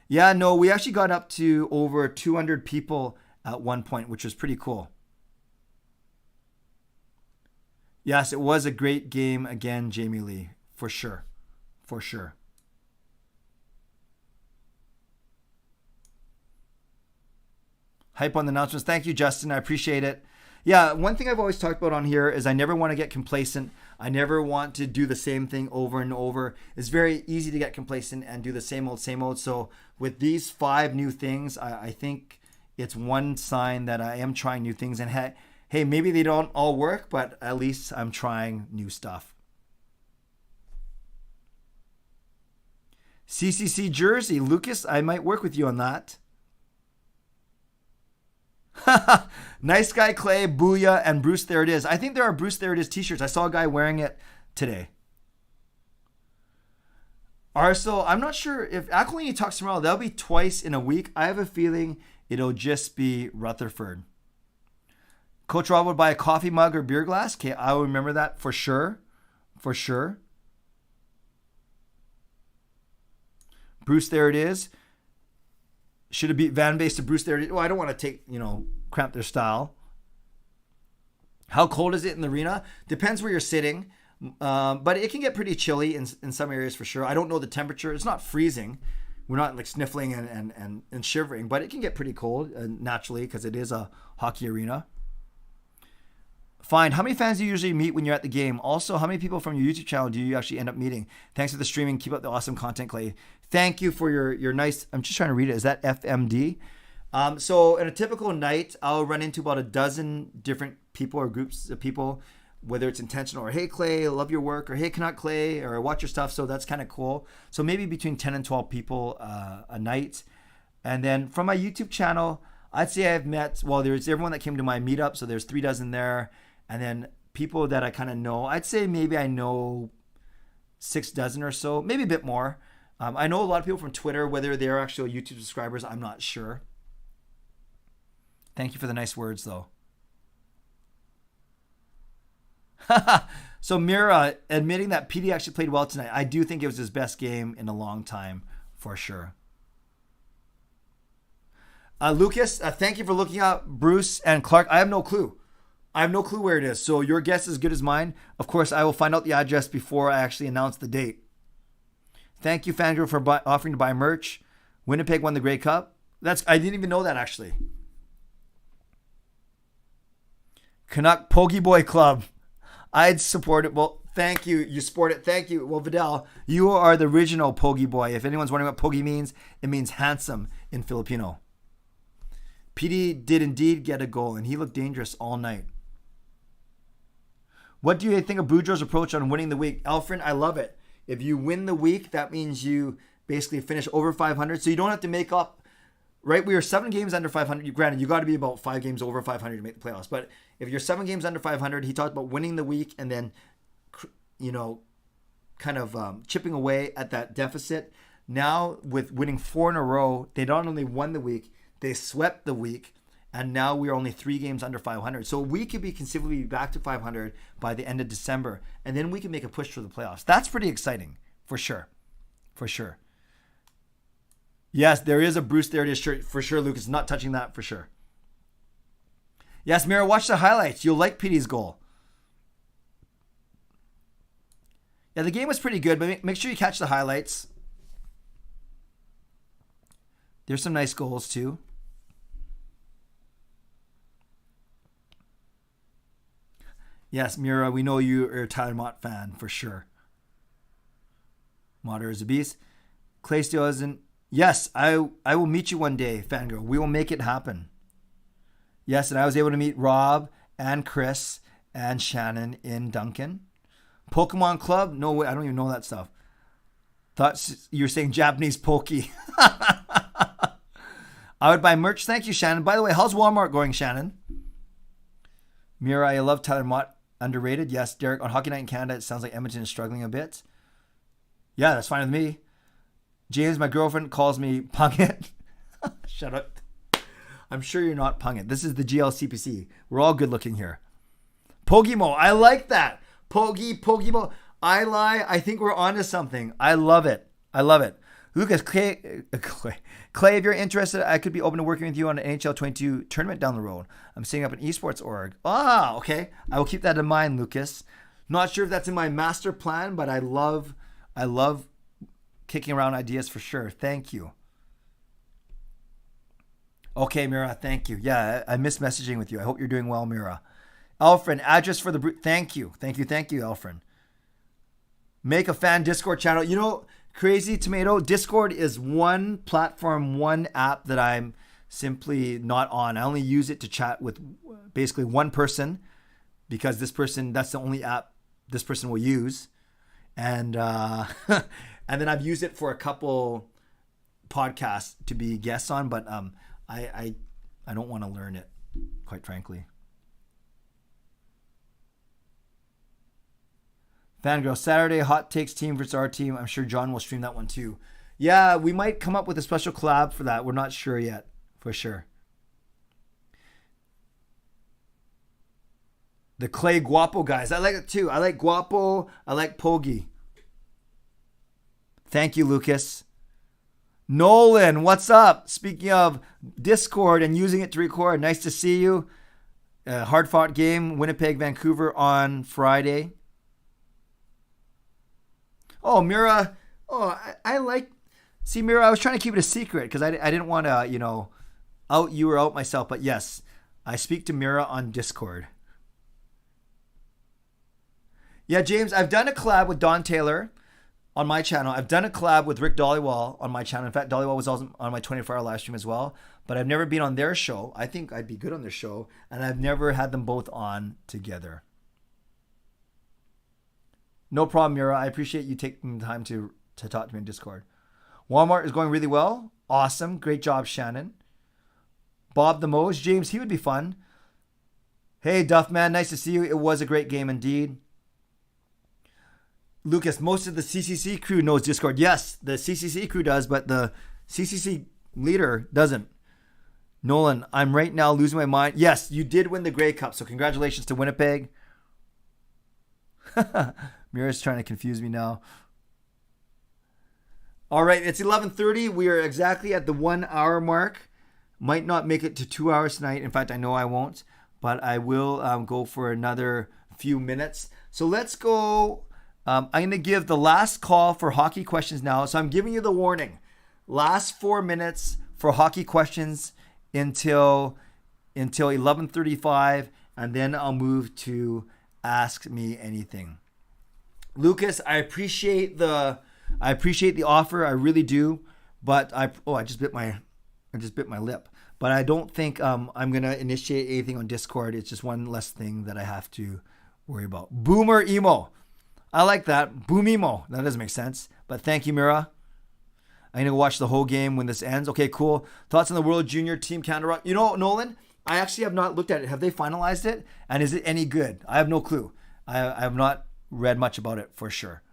Yeah, no, we actually got up to over 200 people at one point, which was pretty cool. Yes, it was a great game again, Jamie Lee, for sure. For sure. Hype on the announcements. Thank you, Justin. I appreciate it. Yeah, one thing I've always talked about on here is I never want to get complacent. I never want to do the same thing over and over. It's very easy to get complacent and do the same old, same old. So with these 5 new things, I think it's one sign that I am trying new things. And hey, maybe they don't all work, but at least I'm trying new stuff. CCC jersey. Lucas, I might work with you on that. Nice guy, Clay, Booyah, and Bruce, there it is. I think there are Bruce, there it is t-shirts. I saw a guy wearing it today. Arsenal, I'm not sure if Aquilini talks tomorrow. That'll be twice in a week. I have a feeling it'll just be Rutherford. Coach Rob would buy a coffee mug or beer glass. Okay, I will remember that for sure. For sure. Bruce, there it is. Should have beat Van Base to Bruce there. Well, I don't want to cramp their style. How cold is it in the arena? Depends where you're sitting. But it can get pretty chilly in some areas for sure. I don't know the temperature. It's not freezing. We're not like sniffling and shivering, but it can get pretty cold naturally because it is a hockey arena. Fine. How many fans do you usually meet when you're at the game? Also, how many people from your YouTube channel do you actually end up meeting? Thanks for the streaming. Keep up the awesome content, Clay. Thank you for your nice... I'm just trying to read it. Is that FMD? So in a typical night, I'll run into about a dozen different people or groups of people, whether it's intentional or, hey, Clay, I love your work, or hey, Canuck Clay, or watch your stuff. So that's kind of cool. So maybe between 10 and 12 people a night. And then from my YouTube channel, I'd say I've met... Well, there's everyone that came to my meetup. So there's 3 dozen there. And then people that I kind of know, I'd say maybe I know 6 dozen or so, maybe a bit more. I know a lot of people from Twitter, whether they're actual YouTube subscribers, I'm not sure. Thank you for the nice words, though. So Mira, admitting that PD actually played well tonight, I do think it was his best game in a long time, for sure. Lucas, thank you for looking up Bruce and Clark. I have no clue. I have no clue where it is. So your guess is as good as mine. Of course, I will find out the address before I actually announce the date. Thank you, Fangirl, for offering to buy merch. Winnipeg won the Grey Cup. I didn't even know that, actually. Canuck Pokey Boy Club. I'd support it. Well, thank you. You support it. Thank you. Well, Vidal, you are the original Pokey Boy. If anyone's wondering what Pokey means, it means handsome in Filipino. PD did indeed get a goal, and he looked dangerous all night. What do you think of Boudreaux's approach on winning the week? Alfred, I love it. If you win the week, that means you basically finish over 500. So you don't have to make up, right? We are 7 games under 500. Granted, you got to be about 5 games over 500 to make the playoffs. But if you're 7 games under 500, he talked about winning the week and then, kind of chipping away at that deficit. Now, with winning 4 in a row, they not only won the week, they swept the week. And now we are only 3 games under 500. So we could be conceivably back to 500 by the end of December. And then we can make a push for the playoffs. That's pretty exciting, for sure. For sure. Yes, there is a Bruce There It Is shirt. For sure, Lucas. Not touching that, for sure. Yes, Mira, watch the highlights. You'll like PD's goal. Yeah, the game was pretty good, but make sure you catch the highlights. There's some nice goals, too. Yes, Mira, we know you're a Tyler Mott fan for sure. Motter is a beast. Clay still isn't. Yes, I will meet you one day, Fangirl. We will make it happen. Yes, and I was able to meet Rob and Chris and Shannon in Duncan. Pokemon Club? No way, I don't even know that stuff. Thought you were saying Japanese pokey. I would buy merch. Thank you, Shannon. By the way, how's Walmart going, Shannon? Mira, I love Tyler Mott. Underrated. Yes, Derek, on Hockey Night in Canada, it sounds like Edmonton is struggling a bit. Yeah, that's fine with me. James, my girlfriend, calls me Pungit. Shut up. I'm sure you're not Pungit. This is the GLCPC. We're all good looking here. Pogimo, I like that. Pogimo. I lie. I think we're onto something. I love it. I love it. Lucas, Clay, if you're interested, I could be open to working with you on an NHL 22 tournament down the road. I'm setting up an esports org. Ah, okay. I will keep that in mind, Lucas. Not sure if that's in my master plan, but I love kicking around ideas for sure. Thank you. Okay, Mira, thank you. Yeah, I miss messaging with you. I hope you're doing well, Mira. Alfred, address for the... Thank you, Alfred. Make a fan Discord channel. Crazy Tomato, Discord is one platform, one app that I'm simply not on. I only use it to chat with basically one person because that's the only app this person will use. And and then I've used it for a couple podcasts to be guests on, but I don't want to learn it, quite frankly. Fangirl, Saturday, Hot Takes team versus our team. I'm sure John will stream that one too. Yeah, we might come up with a special collab for that. We're not sure yet, for sure. The Clay Guapo guys. I like it too. I like Guapo. I like Pogi. Thank you, Lucas. Nolan, what's up? Speaking of Discord and using it to record, nice to see you. Hard-fought game, Winnipeg, Vancouver on Friday. Oh, Mira. Oh, I like... See, Mira, I was trying to keep it a secret because I didn't want to, out you or out myself. But yes, I speak to Mira on Discord. Yeah, James, I've done a collab with Don Taylor on my channel. I've done a collab with Rick Dollywall on my channel. In fact, Dollywall was also on my 24-hour live stream as well. But I've never been on their show. I think I'd be good on their show. And I've never had them both on together. No problem, Mira. I appreciate you taking the time to talk to me in Discord. Walmart is going really well. Awesome. Great job, Shannon. Bob the Mose. James, he would be fun. Hey, Duffman. Nice to see you. It was a great game indeed. Lucas, most of the CCC crew knows Discord. Yes, the CCC crew does, but the CCC leader doesn't. Nolan, I'm right now losing my mind. Yes, you did win the Grey Cup, so congratulations to Winnipeg. Mira's trying to confuse me now. All right, it's 11:30. We are exactly at the 1 hour mark. Might not make it to 2 hours tonight. In fact, I know I won't, but I will go for another few minutes. So let's go I'm going to give the last call for hockey questions now. So I'm giving you the warning. Last 4 minutes for hockey questions until 11:35, and then I'll move to Ask Me Anything. Lucas, I appreciate the offer. I really do. But I just bit my lip. But I don't think I'm gonna initiate anything on Discord. It's just one less thing that I have to worry about. Boomer emo. I like that. Boom emo. That doesn't make sense. But thank you, Mira. I'm gonna watch the whole game when this ends. Okay, cool. Thoughts on the World Junior Team Canada? You know, Nolan, I actually have not looked at it. Have they finalized it? And is it any good? I have no clue. I have not read much about it for sure.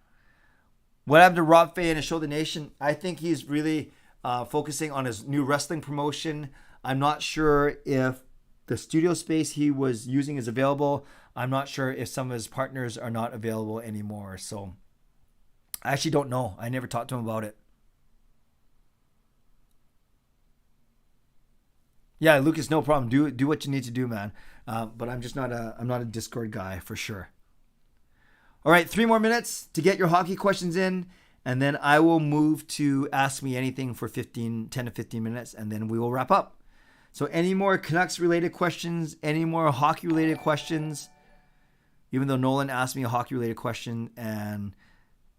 What happened to Rob Fay and his Show the Nation? I think he's really focusing on his new wrestling promotion. I'm not sure if the studio space he was using is available. I'm not sure if some of his partners are not available anymore. So I actually don't know. I never talked to him about it. Yeah, Lucas, no problem. Do what you need to do, man. But I'm not a Discord guy for sure. All right, 3 more minutes to get your hockey questions in, and then I will move to Ask Me Anything for 10 to 15 minutes, and then we will wrap up. So any more Canucks-related questions, any more hockey-related questions, even though Nolan asked me a hockey-related question, and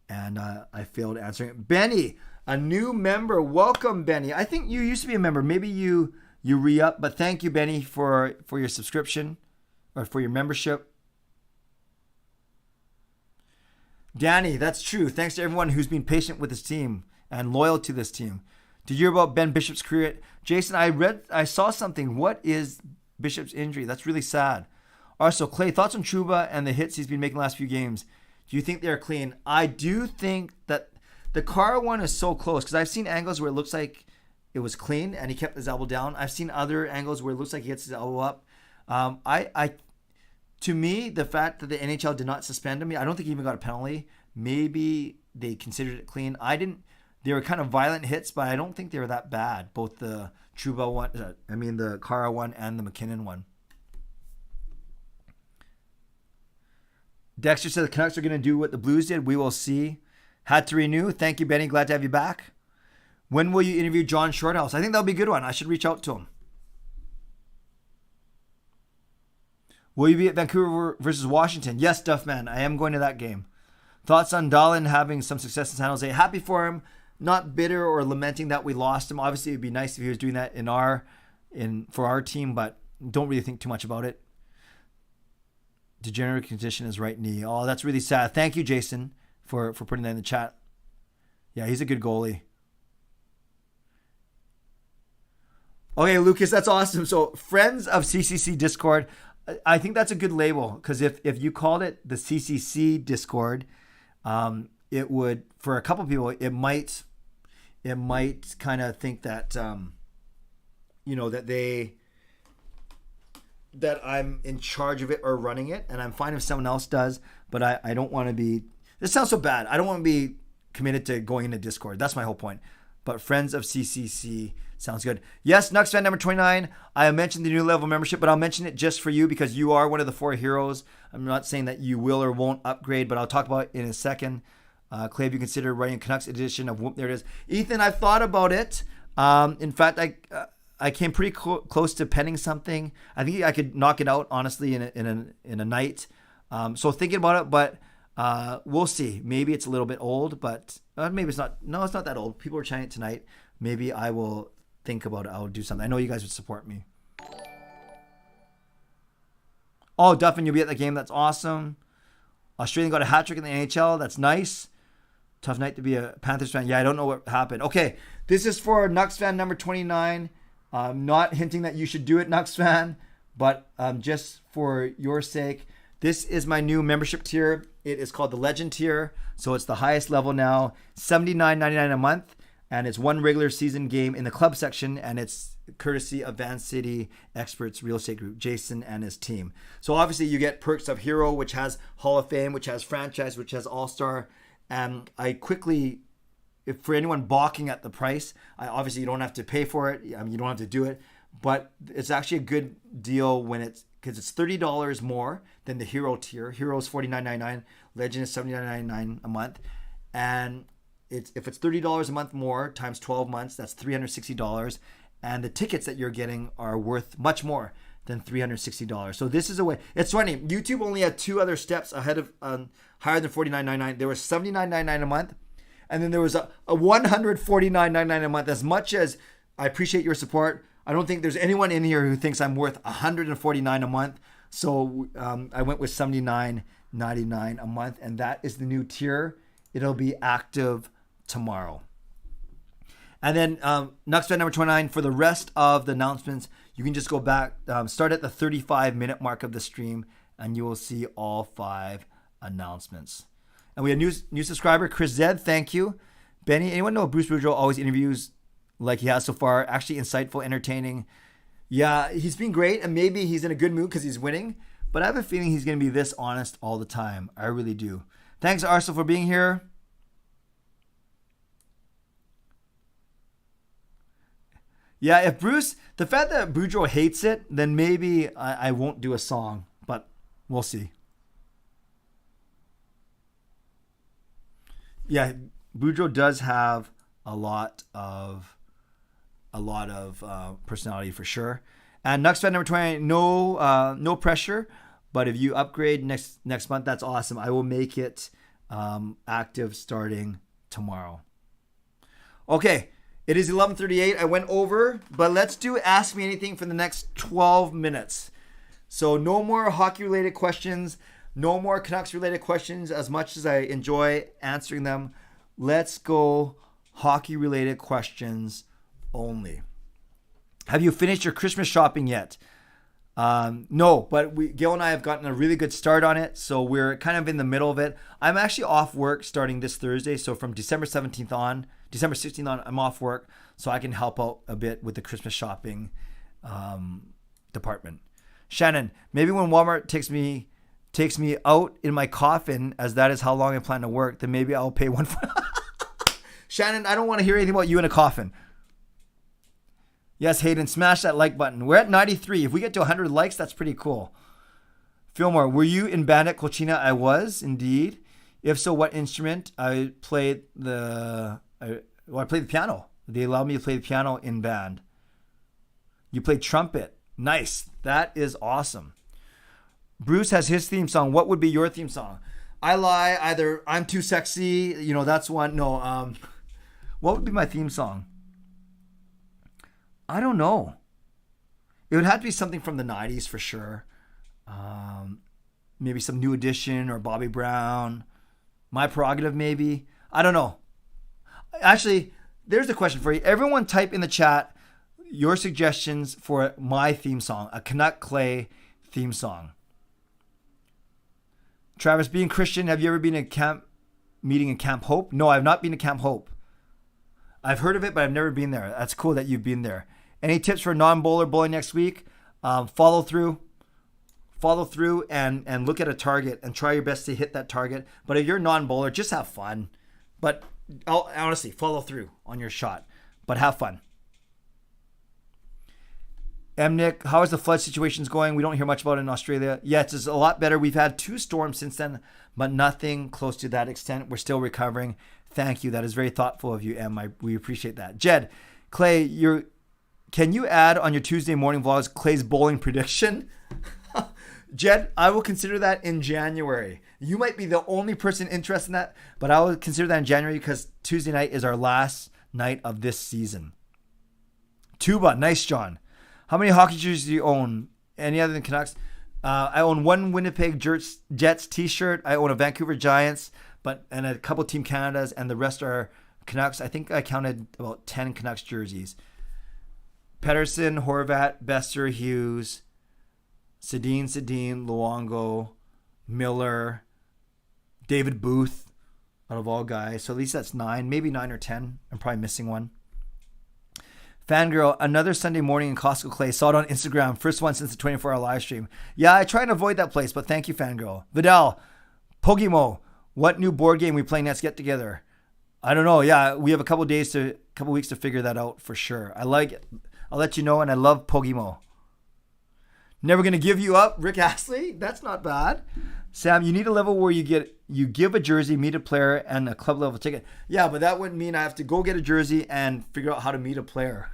I failed answering it. Benny, a new member. Welcome, Benny. I think you used to be a member. Maybe you re-up, but thank you, Benny, for your subscription or for your membership. Danny, that's true. Thanks to everyone who's been patient with this team and loyal to this team. Did you hear about Ben Bishop's career? Jason, I saw something. What is Bishop's injury? That's really sad. Also, Clay, thoughts on Trouba and the hits he's been making the last few games? Do you think they're clean? I do think that the Carr one is so close because I've seen angles where it looks like it was clean and he kept his elbow down. I've seen other angles where it looks like he gets his elbow up. To me, the fact that the NHL did not suspend him, I don't think he even got a penalty. Maybe they considered it clean. They were kind of violent hits, but I don't think they were that bad. Both the Trouba one, the Kara one and the McKinnon one. Dexter said the Canucks are going to do what the Blues did. We will see. Had to renew. Thank you, Benny. Glad to have you back. When will you interview John Shorthouse? I think that'll be a good one. I should reach out to him. Will you be at Vancouver versus Washington? Yes, Duffman. I am going to that game. Thoughts on Dahlin having some success in San Jose? Happy for him. Not bitter or lamenting that we lost him. Obviously, it would be nice if he was doing that for our team, but don't really think too much about it. Degenerate condition is right knee. Oh, that's really sad. Thank you, Jason, for putting that in the chat. Yeah, he's a good goalie. Okay, Lucas, that's awesome. So, friends of CCC Discord, I think that's a good label because if you called it the CCC Discord, it would, for a couple of people, it might kind of think that that I'm in charge of it or running it, and I'm fine if someone else does, but I don't want to be. This sounds so bad. I don't want to be committed to going into Discord. That's my whole point. But friends of CCC sounds good. Yes, Nucks fan number 29. I mentioned the new level membership, but I'll mention it just for you because you are one of the 4 heroes. I'm not saying that you will or won't upgrade, but I'll talk about it in a second. Clay, have you considered writing Canucks edition of Whoop? There it is. Ethan, I've thought about it. In fact, I came pretty close to penning something. I think I could knock it out, honestly, in a night. So thinking about it, but we'll see. Maybe it's a little bit old, but maybe it's not. No, it's not that old. People are chatting it tonight. Maybe I will think about it. I'll do something. I know you guys would support me. Oh, Duffin, you'll be at the game. That's awesome. Australian got a hat trick in the NHL. That's nice. Tough night to be a Panthers fan. Yeah, I don't know what happened. Okay, this is for Nucks fan number 29. I'm not hinting that you should do it, Nucks fan, but just for your sake, this is my new membership tier. It is called the Legend tier, so it's the highest level now, $79.99 a month, and it's one regular season game in the club section, and it's courtesy of Van City Experts Real Estate Group, Jason and his team. So obviously you get perks of Hero, which has Hall of Fame, which has Franchise, which has All-Star, and I quickly, if for anyone balking at the price, obviously you don't have to pay for it. You don't have to do it, but it's actually a good deal when because it's $30 more than the Hero tier. Hero is $49.99. Legend is $79.99 a month. And if it's $30 a month more times 12 months, that's $360. And the tickets that you're getting are worth much more than $360. So this is a way. It's funny. YouTube only had 2 other steps ahead of higher than $49.99. There was $79.99 a month, and then there was a $149.99 a month. As much as I appreciate your support, I don't think there's anyone in here who thinks I'm worth $149 a month. So I went with $79.99 a month, and that is the new tier. It'll be active tomorrow. And then nucksfan number 29, for the rest of the announcements, you can just go back, start at the 35-minute mark of the stream, and you will see all 5 announcements. And we have new subscriber, Chris Zed, thank you. Benny, anyone know Bruce Boudreau always interviews like he has so far? Actually insightful, entertaining. Yeah, he's been great, and maybe he's in a good mood because he's winning, but I have a feeling he's going to be this honest all the time. I really do. Thanks, Arsenal, for being here. Yeah, if Bruce, the fact that Boudreau hates it, then maybe I won't do a song, but we'll see. Yeah, Boudreau does have a lot of personality for sure. And nucksfan number 20, no pressure, but if you upgrade next month, that's awesome. I will make it active starting tomorrow. Okay. It is 11:38. I went over, but let's do Ask Me Anything for the next 12 minutes. So no more hockey-related questions, no more Canucks-related questions. As much as I enjoy answering them, let's go hockey-related questions only. Have you finished your Christmas shopping yet? No, but Gail and I have gotten a really good start on it, so we're kind of in the middle of it. I'm actually off work starting this Thursday, so from December 16th on, I'm off work, so I can help out a bit with the Christmas shopping department. Shannon, maybe when Walmart takes me out in my coffin, as that is how long I plan to work, then maybe I'll pay one for Shannon, I don't want to hear anything about you in a coffin. Yes, Hayden, smash that like button. We're at 93. If we get to 100 likes, that's pretty cool. Fillmore, were you in band at Colchina? I was, indeed. If so, what instrument? I played the piano. They allowed me to play the piano in band. You played trumpet. Nice. That is awesome. Bruce has his theme song. What would be your theme song? I lie. Either I'm Too Sexy. That's one. No. What would be my theme song? I don't know. It would have to be something from the 90s for sure. Maybe some New Edition or Bobby Brown. My Prerogative maybe. I don't know. Actually, there's the question for you. Everyone type in the chat your suggestions for my theme song, a Canuck Clay theme song. Travis, being Christian, have you ever been to camp meeting in Camp Hope? No, I've not been to Camp Hope. I've heard of it, but I've never been there. That's cool that you've been there. Any tips for non-bowler bowling next week? Follow through and look at a target and try your best to hit that target. But if you're a non-bowler, just have fun. But honestly, follow through on your shot, but have fun. Nick, how is the flood situations going? We don't hear much about it in Australia. Yeah, it's a lot better. We've had 2 storms since then, but nothing close to that extent. We're still recovering. Thank you. That is very thoughtful of you, Em. We appreciate that. Jed, Clay, can you add on your Tuesday morning vlogs Clay's bowling prediction? Jed, I will consider that in January. You might be the only person interested in that, but I will consider that in January because Tuesday night is our last night of this season. Tuba, nice, John. How many hockey jerseys do you own? Any other than Canucks? I own one Winnipeg Jets t-shirt. I own a Vancouver Giants, and a couple Team Canadas, and the rest are Canucks. I think I counted about 10 Canucks jerseys. Pedersen, Horvat, Besser, Hughes, Sedin, Luongo, Miller, David Booth, out of all guys. So at least that's 9, maybe 9 or 10. I'm probably missing one. Fangirl, another Sunday morning in Costco, Clay. Saw it on Instagram. First one since the 24-hour live stream. Yeah, I try and avoid that place, but thank you, Fangirl. Vidal, Pogimo, what new board game we playing next get together? I don't know. Yeah, we have a couple weeks to figure that out for sure. I like it. I'll let you know, and I love Pogimo. Never Gonna Give You Up, Rick Astley. That's not bad. Sam, you need a level where you give a jersey, meet a player, and a club level ticket. Yeah, but that wouldn't mean I have to go get a jersey and figure out how to meet a player.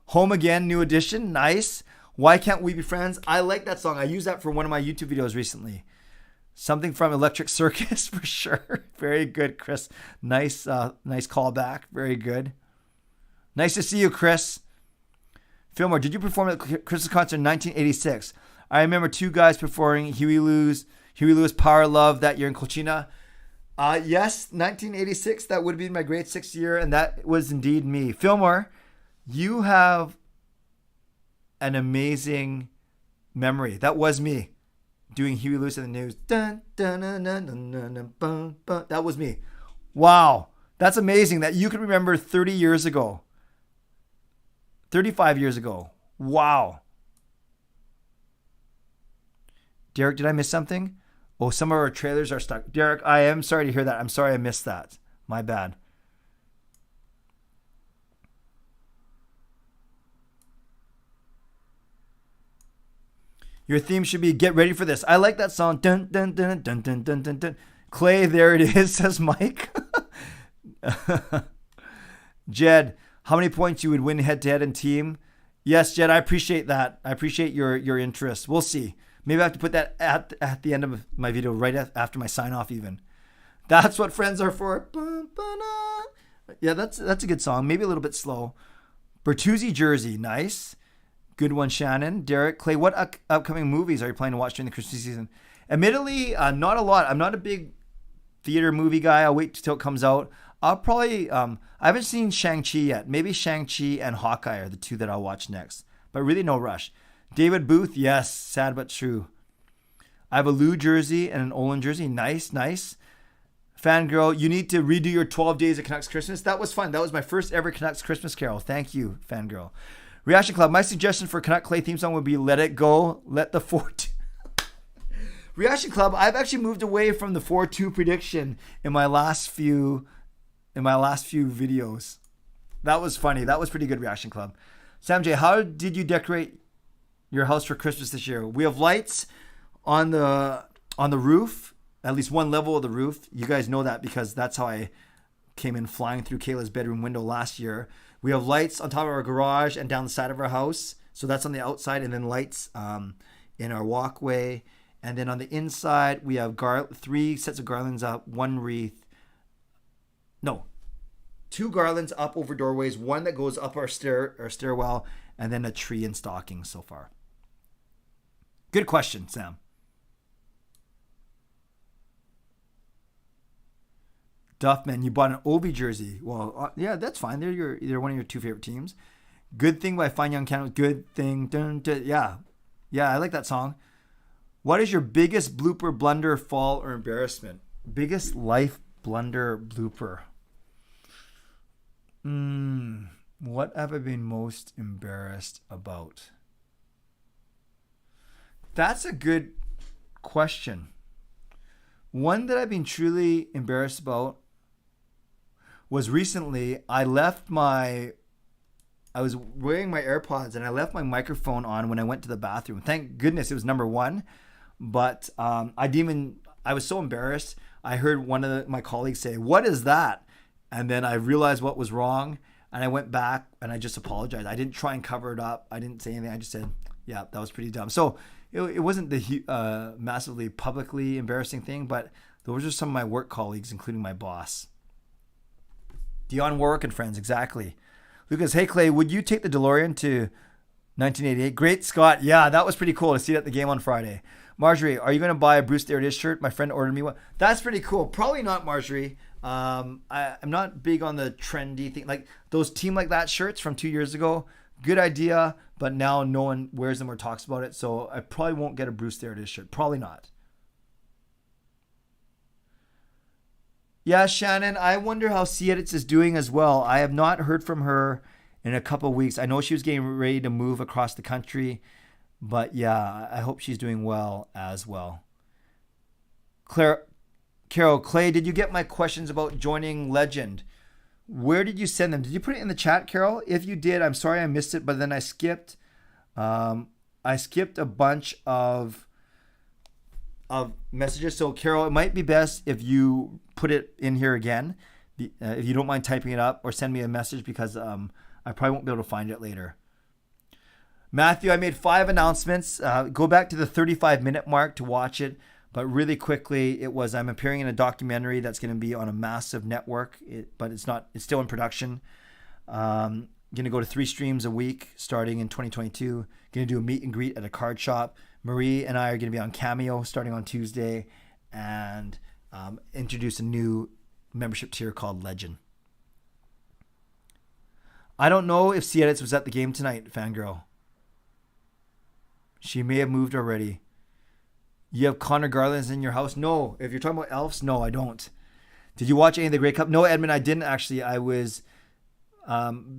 Home Again, new edition, nice. Why Can't We Be Friends? I like that song. I used that for one of my YouTube videos recently. Something from Electric Circus for sure. Very good, Chris. Nice callback. Very good. Nice to see you, Chris. Fillmore, did you perform at the Christmas concert in 1986? I remember two guys performing Huey Lewis, Power of Love that year in Colchina. Yes, 1986. That would have been my grade 6 year, and that was indeed me. Fillmore, you have an amazing memory. That was me doing Huey Lewis in the News. Dun, dun, dun, dun, dun, dun, dun, bum, bum. That was me. Wow. That's amazing that you can remember 30 years ago. 35 years ago. Wow. Derek, did I miss something? Oh, some of our trailers are stuck. Derek, I am sorry to hear that. I'm sorry I missed that. My bad. Your theme should be Get Ready for This. I like that song. Dun, dun, dun, dun, dun, dun, dun, dun. Clay, there it is, says Mike. Jed, how many points you would win head-to-head in team? Yes, Jed, I appreciate that. I appreciate your interest. We'll see. Maybe I have to put that at the end of my video, right after my sign-off even. That's what friends are for. Yeah, that's a good song. Maybe a little bit slow. Bertuzzi jersey, nice. Good one, Shannon. Derek, Clay, what upcoming movies are you planning to watch during the Christmas season? Admittedly, not a lot. I'm not a big theater movie guy. I'll wait till it comes out. I'll probably, I haven't seen Shang-Chi yet. Maybe Shang-Chi and Hawkeye are the two that I'll watch next. But really no rush. David Booth, yes, sad but true. I have a Lou jersey and an Olin jersey. Nice, nice. Fangirl, you need to redo your 12 Days of Canucks Christmas. That was fun. That was my first ever Canucks Christmas carol. Thank you, Fangirl. Reaction Club, my suggestion for Canuck Clay theme song would be Let It Go, Let the 4-2. Reaction Club, I've actually moved away from the 4-2 prediction in my last few videos. That was funny. That was pretty good, Reaction Club. Sam J, how did you decorate your house for Christmas this year? We have lights on the roof, at least one level of the roof. You guys know that because that's how I came in flying through Kayla's bedroom window last year. We have lights on top of our garage and down the side of our house. So that's on the outside, and then lights in our walkway. And then on the inside, we have 3 sets of garlands up, 1 wreath. No, 2 garlands up over doorways, 1 that goes up our stairwell, and then a tree and stockings so far. Good question, Sam. Duffman, you bought an Ovi jersey. Well, yeah, that's fine. They're one of your 2 favorite teams. Good Thing by Fine Young Canucks. Good Thing. Dun, dun, yeah, I like that song. What is your biggest blooper, blunder, fall, or embarrassment? Biggest life blunder, blooper. What have I been most embarrassed about? That's a good question. One that I've been truly embarrassed about was recently I was wearing my AirPods and I left my microphone on when I went to the bathroom. Thank goodness it was number 1. But I was so embarrassed. I heard one of my colleagues say, "What is that?" And then I realized what was wrong. And I went back and I just apologized. I didn't try and cover it up. I didn't say anything. I just said, yeah, that was pretty dumb. So it wasn't the massively publicly embarrassing thing, but those are some of my work colleagues, including my boss. Dionne Warwick and friends, exactly. Lucas, hey Clay, would you take the DeLorean to 1988? Great Scott. Yeah, that was pretty cool to see it at the game on Friday. Marjorie, are you going to buy a Bruce There It Is shirt? My friend ordered me one. That's pretty cool. Probably not, Marjorie. I'm not big on the trendy thing. Like those Team Like That shirts from 2 years ago. Good idea, but now no one wears them or talks about it. So I probably won't get a Bruce There It Is shirt. Probably not. Yeah, Shannon, I wonder how C-Edits is doing as well. I have not heard from her in a couple of weeks. I know she was getting ready to move across the country, but yeah, I hope she's doing well as well. Carol, Clay, did you get my questions about joining Legend? Where did you send them? Did you put it in the chat, Carol? If you did, I'm sorry I missed it, but then I skipped a bunch of of messages. So Carol, it might be best if you put it in here again, if you don't mind typing it up, or send me a message, because I probably won't be able to find it later. Matthew, I made 5 announcements. Go back to the 35-minute mark to watch it. But really quickly, I'm appearing in a documentary that's going to be on a massive network, but it's still in production. Going to go to 3 streams a week starting in 2022. Going to do a meet and greet at a card shop. Marie and I are going to be on Cameo starting on Tuesday, and introduce a new membership tier called Legend. I don't know if C-Edits was at the game tonight, Fangirl. She may have moved already. You have Connor Garlands in your house? No. If you're talking about elves, no, I don't. Did you watch any of the Grey Cup? No, Edmund, I didn't actually. I was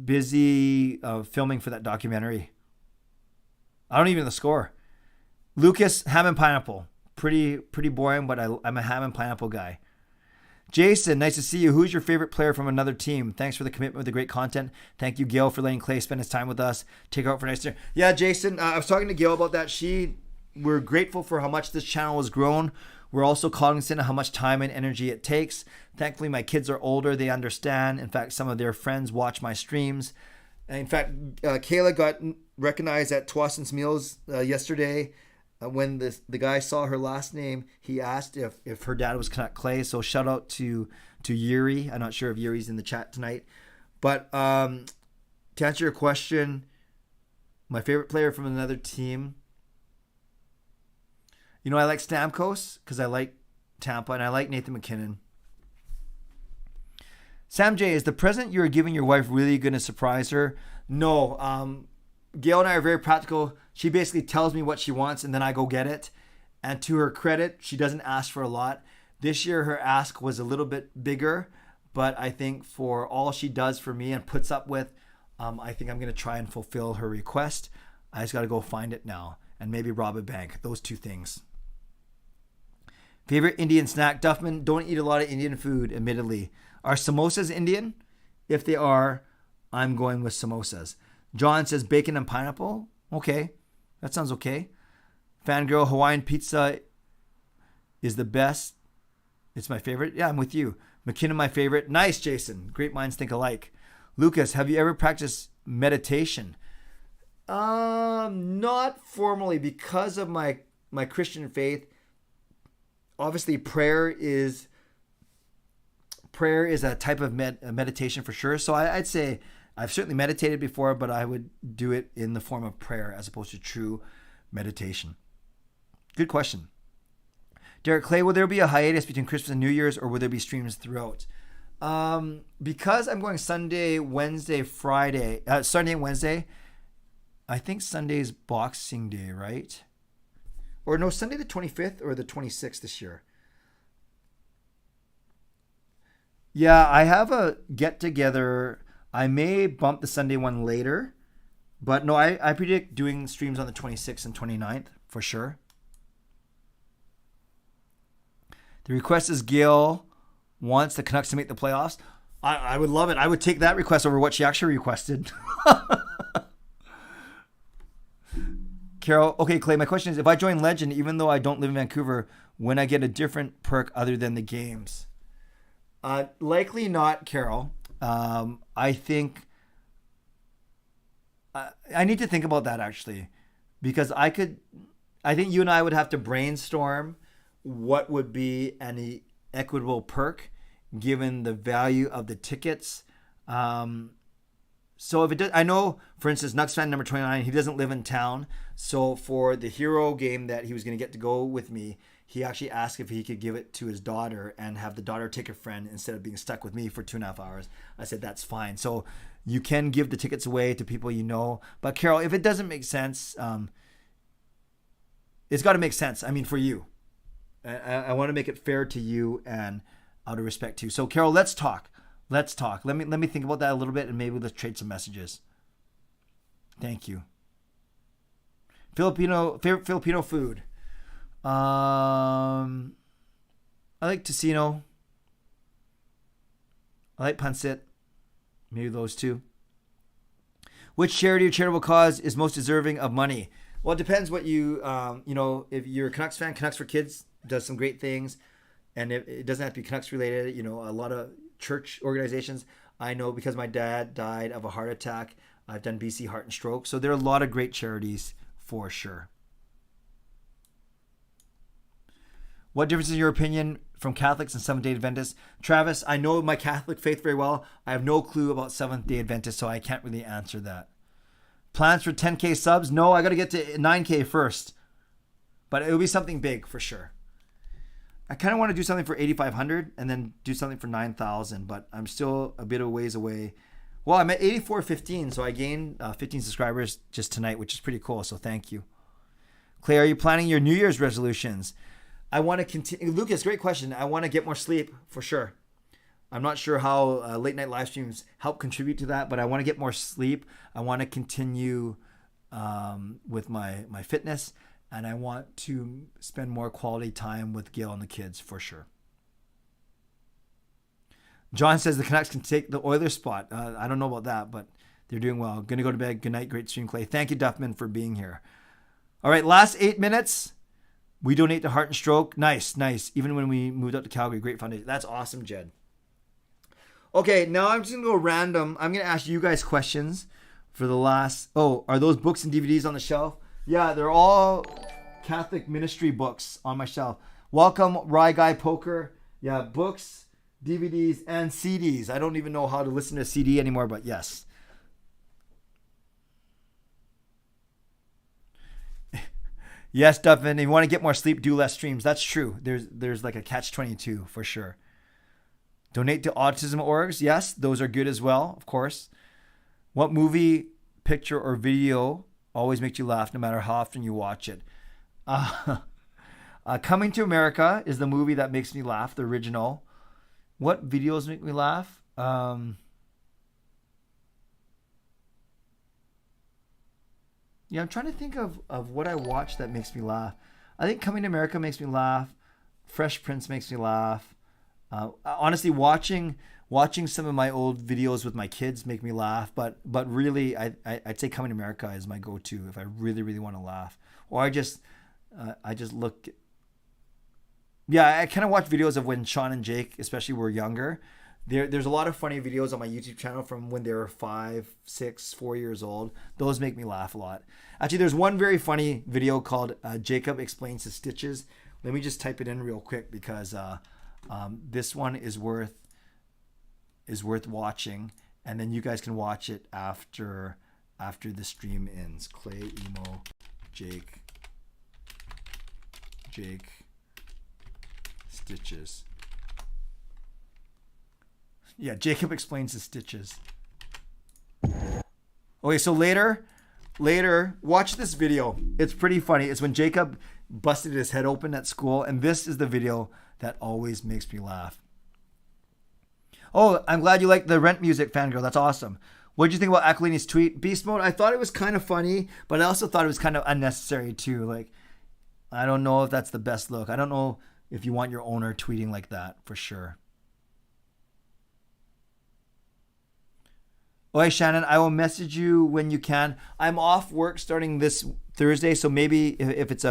busy filming for that documentary. I don't even know the score. Lucas, ham and pineapple. Pretty boring, but I'm a ham and pineapple guy. Jason, nice to see you. Who's your favorite player from another team? Thanks for the commitment with the great content. Thank you, Gail, for letting Clay spend his time with us. Take her out for next year. Yeah, Jason, I was talking to Gail about that. We're grateful for how much this channel has grown. We're also cognizant of how much time and energy it takes. Thankfully, my kids are older. They understand. In fact, some of their friends watch my streams. In fact, Kayla got recognized at Twasson's Meals yesterday. When the guy saw her last name, he asked if her dad was Canuck Clay. So shout out to Yuri. I'm not sure if Yuri's in the chat tonight. But to answer your question, my favorite player from another team, I like Stamkos because I like Tampa, and I like Nathan McKinnon. Sam J, is the present you're giving your wife really going to surprise her? No. Gail and I are very practical. She basically tells me what she wants, and then I go get it. And to her credit, she doesn't ask for a lot. This year, her ask was a little bit bigger, but I think for all she does for me and puts up with, I think I'm going to try and fulfill her request. I just got to go find it now and maybe rob a bank. Those 2 things. Favorite Indian snack? Duffman, don't eat a lot of Indian food, admittedly. Are samosas Indian? If they are, I'm going with samosas. John says bacon and pineapple. Okay, that sounds okay. Fangirl, Hawaiian pizza is the best. It's my favorite. Yeah, I'm with you. McKinnon, my favorite. Nice, Jason. Great minds think alike. Lucas, have you ever practiced meditation? Not formally because of my Christian faith. Obviously, prayer is a type of meditation for sure. So I'd say I've certainly meditated before, but I would do it in the form of prayer as opposed to true meditation. Good question. Derek Clay, will there be a hiatus between Christmas and New Year's, or will there be streams throughout? Because I'm going Sunday, Wednesday, Friday, Sunday and Wednesday. I think Sunday's Boxing Day, right? Or no, Sunday the 25th or the 26th this year. Yeah, I have a get-together. I may bump the Sunday one later. But no, I predict doing streams on the 26th and 29th for sure. The request is Gail wants the Canucks to make the playoffs. I would love it. I would take that request over what she actually requested. Carol, okay, Clay, my question is, if I join Legend, even though I don't live in Vancouver, when I get a different perk other than the games? Likely not, Carol. I think I need to think about that, actually, because I think you and I would have to brainstorm what would be any equitable perk given the value of the tickets. So if it does, I know, for instance, nucksfan number 29, he doesn't live in town. So for the Hero game that he was going to get to go with me, he actually asked if he could give it to his daughter and have the daughter take a friend instead of being stuck with me for 2.5 hours. I said, that's fine. So you can give the tickets away to people you know. But Carol, if it doesn't make sense, it's got to make sense. I mean, for you. I want to make it fair to you and out of respect to you. So Carol, let's talk. Let's talk. Let me think about that a little bit, and maybe let's trade some messages. Thank you. Favorite Filipino food. I like tocino. I like pancit. Maybe those two. Which charity or charitable cause is most deserving of money? Well, it depends what you, if you're a Canucks fan, Canucks for Kids does some great things, and it doesn't have to be Canucks related. You know, a lot of church organizations. I know because my dad died of a heart attack. I've done BC Heart and Stroke. So there are a lot of great charities for sure. What difference is your opinion from Catholics and Seventh-day Adventists? Travis, I know my Catholic faith very well. I have no clue about Seventh-day Adventists, so I can't really answer that. Plans for 10K subs? No, I got to get to 9K first. But it'll be something big for sure. I kind of want to do something for 8,500 and then do something for 9,000, but I'm still a bit of a ways away. Well, I'm at 8415, so I gained 15 subscribers just tonight, which is pretty cool, so thank you. Clay, are you planning your New Year's resolutions? I want to continue. Lucas, great question. I want to get more sleep for sure. I'm not sure how late night live streams help contribute to that, but I want to get more sleep. I want to continue with my fitness, and I want to spend more quality time with Gail and the kids for sure. John says the Canucks can take the Oilers spot. I don't know about that, but they're doing well. Going to go to bed. Good night. Great stream, Clay. Thank you, Duffman, for being here. All right, last 8 minutes. We donate to Heart and Stroke. Nice. Even when we moved up to Calgary, great foundation. That's awesome, Jed. Okay, now I'm just going to go random. I'm going to ask you guys questions for the last... Oh, are those books and DVDs on the shelf? Yeah, they're all Catholic ministry books on my shelf. Welcome, Rye Guy Poker. Yeah, books, DVDs, and CDs. I don't even know how to listen to a CD anymore, but yes. Yes, Duffin, if you want to get more sleep, do less streams. That's true. There's like a catch-22 for sure. Donate to autism orgs. Yes, those are good as well, of course. What movie, picture, or video always makes you laugh no matter how often you watch it? Coming to America is the movie that makes me laugh, the original. What videos make me laugh? Yeah, I'm trying to think of what I watch that makes me laugh. I think Coming to America makes me laugh. Fresh Prince makes me laugh. Honestly, watching some of my old videos with my kids make me laugh. But really, I'd say Coming to America is my go-to if I really, really want to laugh. Or I just look. Yeah, I kind of watch videos of when Sean and Jake, especially, were younger. There's a lot of funny videos on my YouTube channel from when they were 5, 6, 4 years old. Those make me laugh a lot. Actually, there's one very funny video called Jacob Explains His Stitches. Let me just type it in real quick because this one is worth watching, and then you guys can watch it after the stream ends. Clay, Emo, Jake, Stitches. Yeah, Jacob Explains His Stitches. Okay, so later, watch this video. It's pretty funny. It's when Jacob busted his head open at school, and this is the video that always makes me laugh. Oh, I'm glad you like the Rent music, Fangirl. That's awesome. What did you think about Aquilini's tweet? Beast Mode, I thought it was kind of funny, but I also thought it was kind of unnecessary too. Like, I don't know if that's the best look. I don't know if you want your owner tweeting like that for sure. Okay, Shannon, I will message you when you can. I'm off work starting this Thursday, so maybe if it's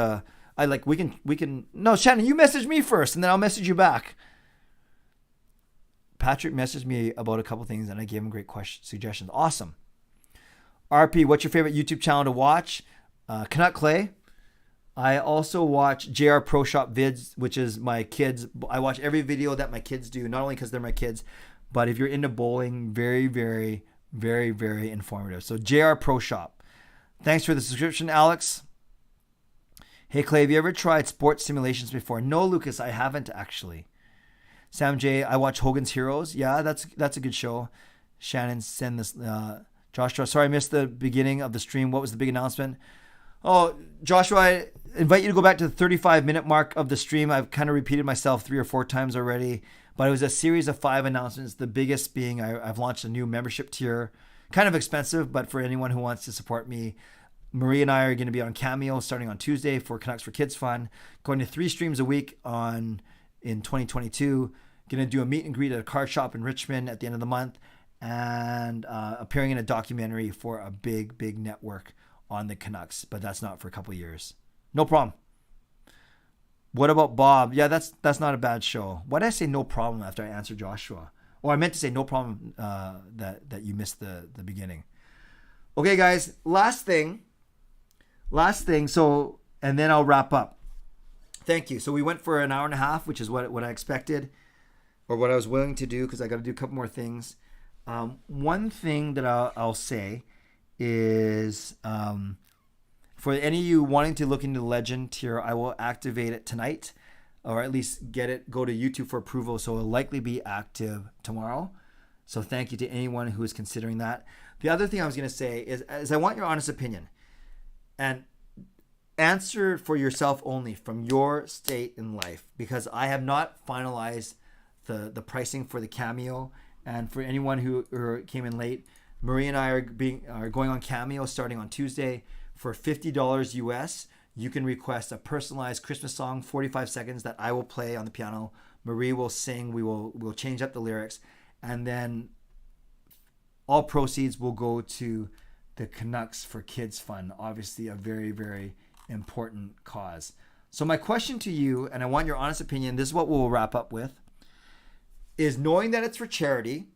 we can. No, Shannon, you message me first, and then I'll message you back. Patrick messaged me about a couple things, and I gave him great suggestions. Awesome. RP, what's your favorite YouTube channel to watch? Canuck Clay. I also watch JR Pro Shop vids, which is my kids. I watch every video that my kids do, not only because they're my kids, but if you're into bowling, very, very, very, very informative. So JR Pro Shop. Thanks for the subscription, Alex. Hey, Clay, have you ever tried sports simulations before? No, Lucas, I haven't actually. Sam J, I watch Hogan's Heroes. Yeah, that's a good show. Shannon, send this. Joshua, sorry I missed the beginning of the stream. What was the big announcement? Oh, Joshua, I invite you to go back to the 35-minute mark of the stream. I've kind of repeated myself 3 or 4 times already, but it was a series of 5 announcements. The biggest being I've launched a new membership tier. Kind of expensive, but for anyone who wants to support me, Marie and I are going to be on Cameo starting on Tuesday for Canucks for Kids Fun. Going to 3 streams a week in 2022. Going to do a meet and greet at a card shop in Richmond at the end of the month, and appearing in a documentary for a big, big network on the Canucks, but that's not for a couple years. No problem. What about Bob? Yeah, that's not a bad show. Why did I say no problem after I answered Joshua? Or I meant to say no problem that you missed the beginning. Okay, guys, last thing. So, and then I'll wrap up. Thank you. So we went for an hour and a half, which is what I expected, or what I was willing to do, because I got to do a couple more things. One thing that I'll say is, for any of you wanting to look into the legend tier, I will activate it tonight, or at least go to YouTube for approval. So it'll likely be active tomorrow. So thank you to anyone who is considering that. The other thing I was going to say is I want your honest opinion, and answer for yourself only from your state in life, because I have not finalized the pricing for the Cameo. And for anyone who came in late, Marie and I are going on Cameo starting on Tuesday. For $50 US, you can request a personalized Christmas song, 45 seconds, that I will play on the piano. Marie will sing. We'll change up the lyrics, and then all proceeds will go to the Canucks for Kids Fund. Obviously, a very, very important cause. So my question to you, and I want your honest opinion, this is what we'll wrap up with, is knowing that it's for charity,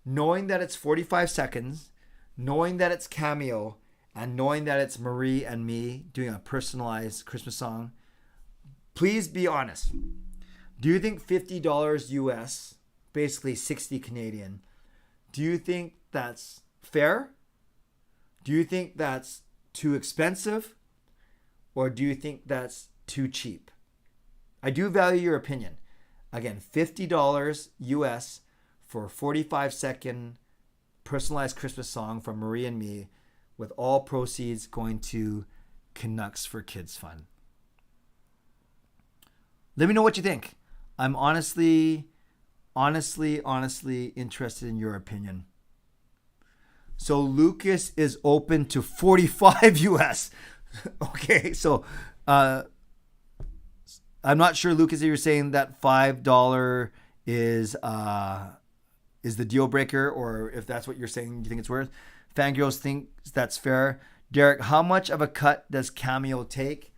knowing that it's 45 seconds, knowing that it's Cameo, and knowing that it's Marie and me doing a personalized Christmas song, please be honest. Do you think $50 US, basically 60 Canadian, do you think that's fair? Do you think that's too expensive? Or do you think that's too cheap? I do value your opinion. Again, $50 US for a 45-second personalized Christmas song from Marie and me, with all proceeds going to Canucks for Kids Fund. Let me know what you think. I'm honestly interested in your opinion. So Lucas is open to 45 US. Okay, so I'm not sure, Lucas, if you're saying that $5 is the deal breaker, or if that's what you're saying you think it's worth. Fangirls thinks that's fair. Derek, how much of a cut does Cameo take?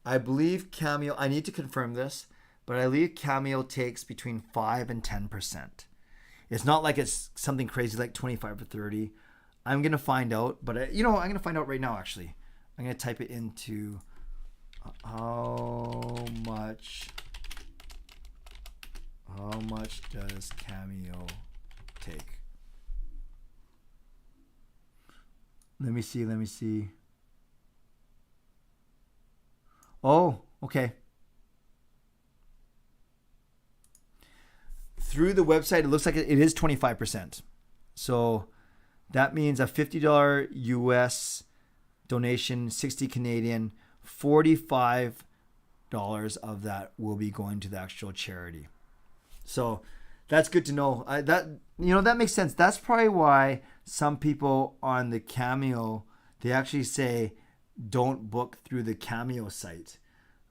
I believe Cameo, I need to confirm this, but I believe Cameo takes between 5 and 10%. It's not like it's something crazy like 25 or 30. I'm going to find out, but I'm going to find out right now, actually. I'm going to type it into how much does Cameo take? Let me see. Oh, okay. Through the website, it looks like it is 25%. So that means a $50 US donation, 60 Canadian, $45 of that will be going to the actual charity. So that's good to know. That makes sense. That's probably why some people on the Cameo, they actually say don't book through the Cameo site.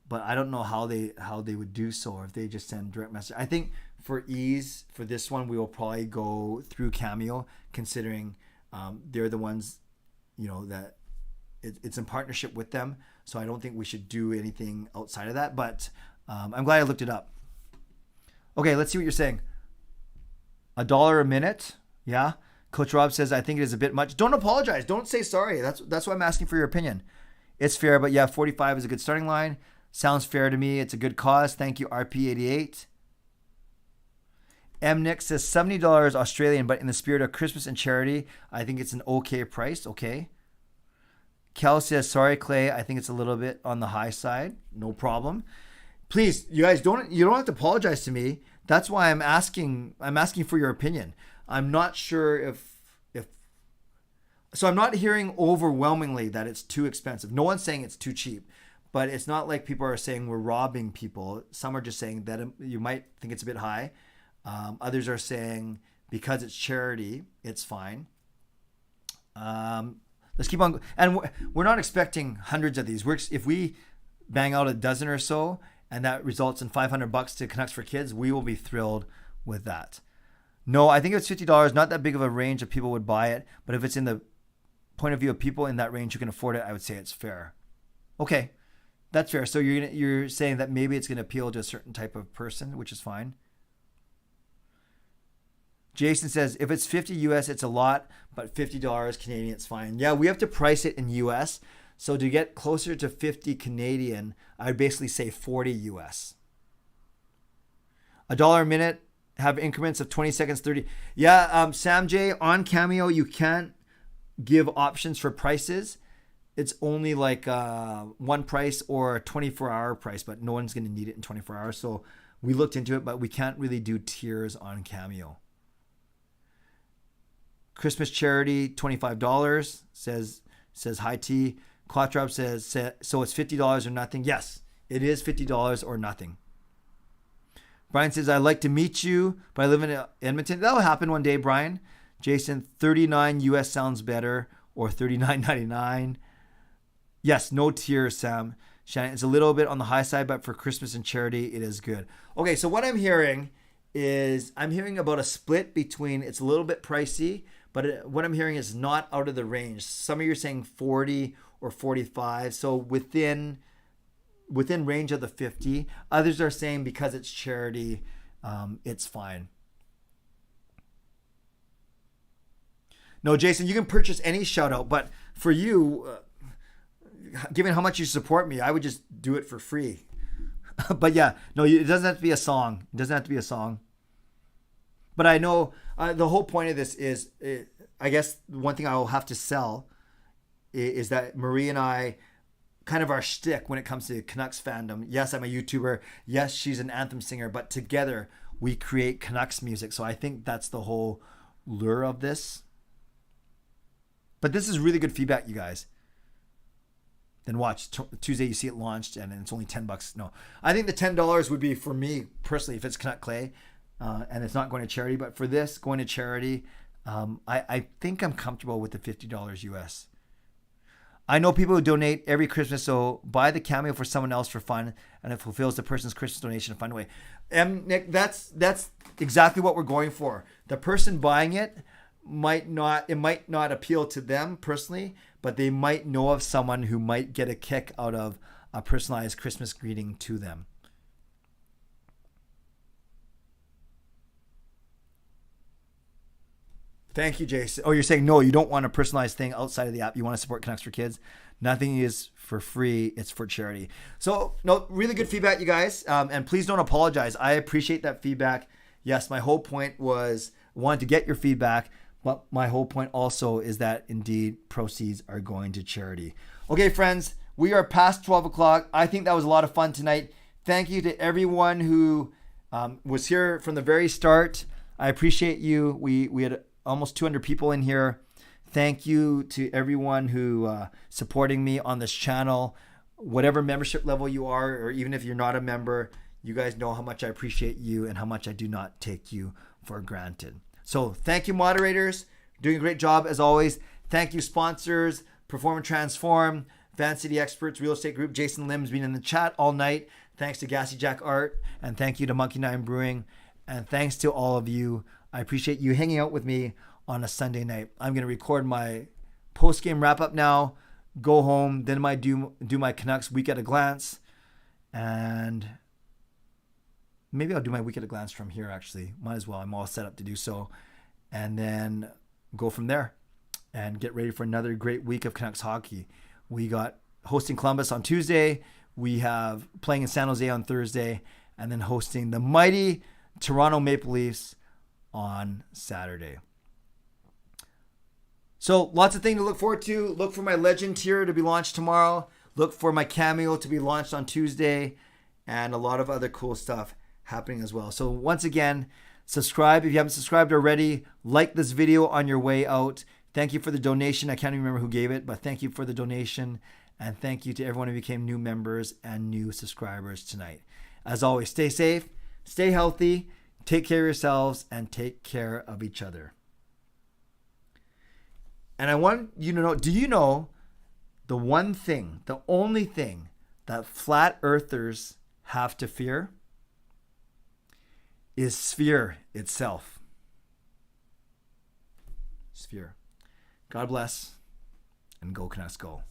But I don't know how they would do so, or if they just send direct message. I think for ease, for this one, we will probably go through Cameo, considering they're the ones, that it's in partnership with them. So I don't think we should do anything outside of that. But I'm glad I looked it up. Okay, let's see what you're saying. $1 a minute. Yeah. Coach Rob says, I think it is a bit much. Don't apologize. Don't say sorry. That's why I'm asking for your opinion. It's fair, but yeah, 45 is a good starting line. Sounds fair to me. It's a good cause. Thank you, RP88. M. Nick says $70 Australian, but in the spirit of Christmas and charity, I think it's an okay price. Okay. Kel says, sorry, Clay. I think it's a little bit on the high side. No problem. Please, you guys, you don't have to apologize to me. That's why I'm asking for your opinion. I'm not sure so I'm not hearing overwhelmingly that it's too expensive. No one's saying it's too cheap, but it's not like people are saying we're robbing people. Some are just saying that you might think it's a bit high. Others are saying because it's charity, it's fine. Let's keep on. And we're not expecting hundreds of these. If we bang out a dozen or so, and that results in $500 to Canucks for Kids, we will be thrilled with that. No, I think if it's $50, not that big of a range of people would buy it. But if it's in the point of view of people in that range who can afford it, I would say it's fair. Okay. That's fair. So you're saying that maybe it's gonna appeal to a certain type of person, which is fine. Jason says if it's 50 US, it's a lot, but $50 Canadian, it's fine. Yeah, we have to price it in US. So to get closer to 50 Canadian, I'd basically say 40 US. $1 a minute, have increments of 20 seconds, 30. Yeah, Sam J, on Cameo, you can't give options for prices. It's only like one price or a 24-hour price, but no one's going to need it in 24 hours. So we looked into it, but we can't really do tiers on Cameo. Christmas charity, $25, says Hi T. Quattrop says, so it's $50 or nothing. Yes, it is $50 or nothing. Brian says, I'd like to meet you, but I live in Edmonton. That'll happen one day, Brian. Jason, 39 US sounds better, or $39.99. Yes, no tiers, Sam. Shannon, it's a little bit on the high side, but for Christmas and charity, it is good. Okay, so what I'm hearing is I'm hearing about a split between it's a little bit pricey, but what I'm hearing is not out of the range. Some of you are saying 40 or 45, so within range of the 50. Others are saying because it's charity, it's fine. No, Jason, you can purchase any shout out, but for you, given how much you support me, I would just do it for free. But yeah, no, it doesn't have to be a song. It doesn't have to be a song. But I know the whole point of this is, I guess one thing I will have to sell is that Marie and I, kind of our shtick when it comes to Canucks fandom. Yes, I'm a YouTuber. Yes, she's an anthem singer. But together, we create Canucks music. So I think that's the whole lure of this. But this is really good feedback, you guys. Then watch Tuesday, you see it launched, and it's only $10. No, I think the $10 would be for me personally if it's Canuck Clay, and it's not going to charity. But for this, going to charity, I think I'm comfortable with the $50 US. I know people who donate every Christmas, so buy the Cameo for someone else for fun, and it fulfills the person's Christmas donation in a fun way. And Nick, that's exactly what we're going for. The person buying it might not appeal to them personally, but they might know of someone who might get a kick out of a personalized Christmas greeting to them. Thank you, Jason. Oh, you're saying no, you don't want a personalized thing outside of the app. You want to support Canucks for Kids. Nothing is for free. It's for charity. So, no, really good feedback, you guys. And please don't apologize. I appreciate that feedback. Yes, my whole point was wanted to get your feedback. But my whole point also is that indeed proceeds are going to charity. Okay, friends, we are past 12 o'clock. I think that was a lot of fun tonight. Thank you to everyone who was here from the very start. I appreciate you. We had almost 200 people in here. Thank you to everyone who supporting me on this channel. Whatever membership level you are, or even if you're not a member, you guys know how much I appreciate you and how much I do not take you for granted. So thank you, moderators. Doing a great job as always. Thank you, sponsors, Perform and Transform, Van City Experts, Real Estate Group. Jason Lim's been in the chat all night. Thanks to Gassy Jack Art. And thank you to Monkey Nine Brewing. And thanks to all of you. I appreciate you hanging out with me on a Sunday night. I'm going to record my post-game wrap-up now, go home, then do my Canucks week at a glance. And maybe I'll do my week at a glance from here, actually. Might as well. I'm all set up to do so. And then go from there and get ready for another great week of Canucks hockey. We got hosting Columbus on Tuesday. We have playing in San Jose on Thursday. And then hosting the mighty Toronto Maple Leafs on Saturday. So lots of things to look forward to. Look for my Legend tier to be launched tomorrow. Look for my Cameo to be launched on Tuesday. And a lot of other cool stuff happening as well. So once again, subscribe if you haven't subscribed already. Like this video on your way out. Thank you for the donation. I can't even remember who gave it, but thank you for the donation. And thank you to everyone who became new members and new subscribers tonight. As always, stay safe, stay healthy, take care of yourselves, and take care of each other. And I want you to know, do you know the one thing, the only thing that flat earthers have to fear is sphere itself. Sphere. God bless, and go Canucks go.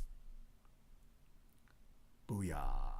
Booyah.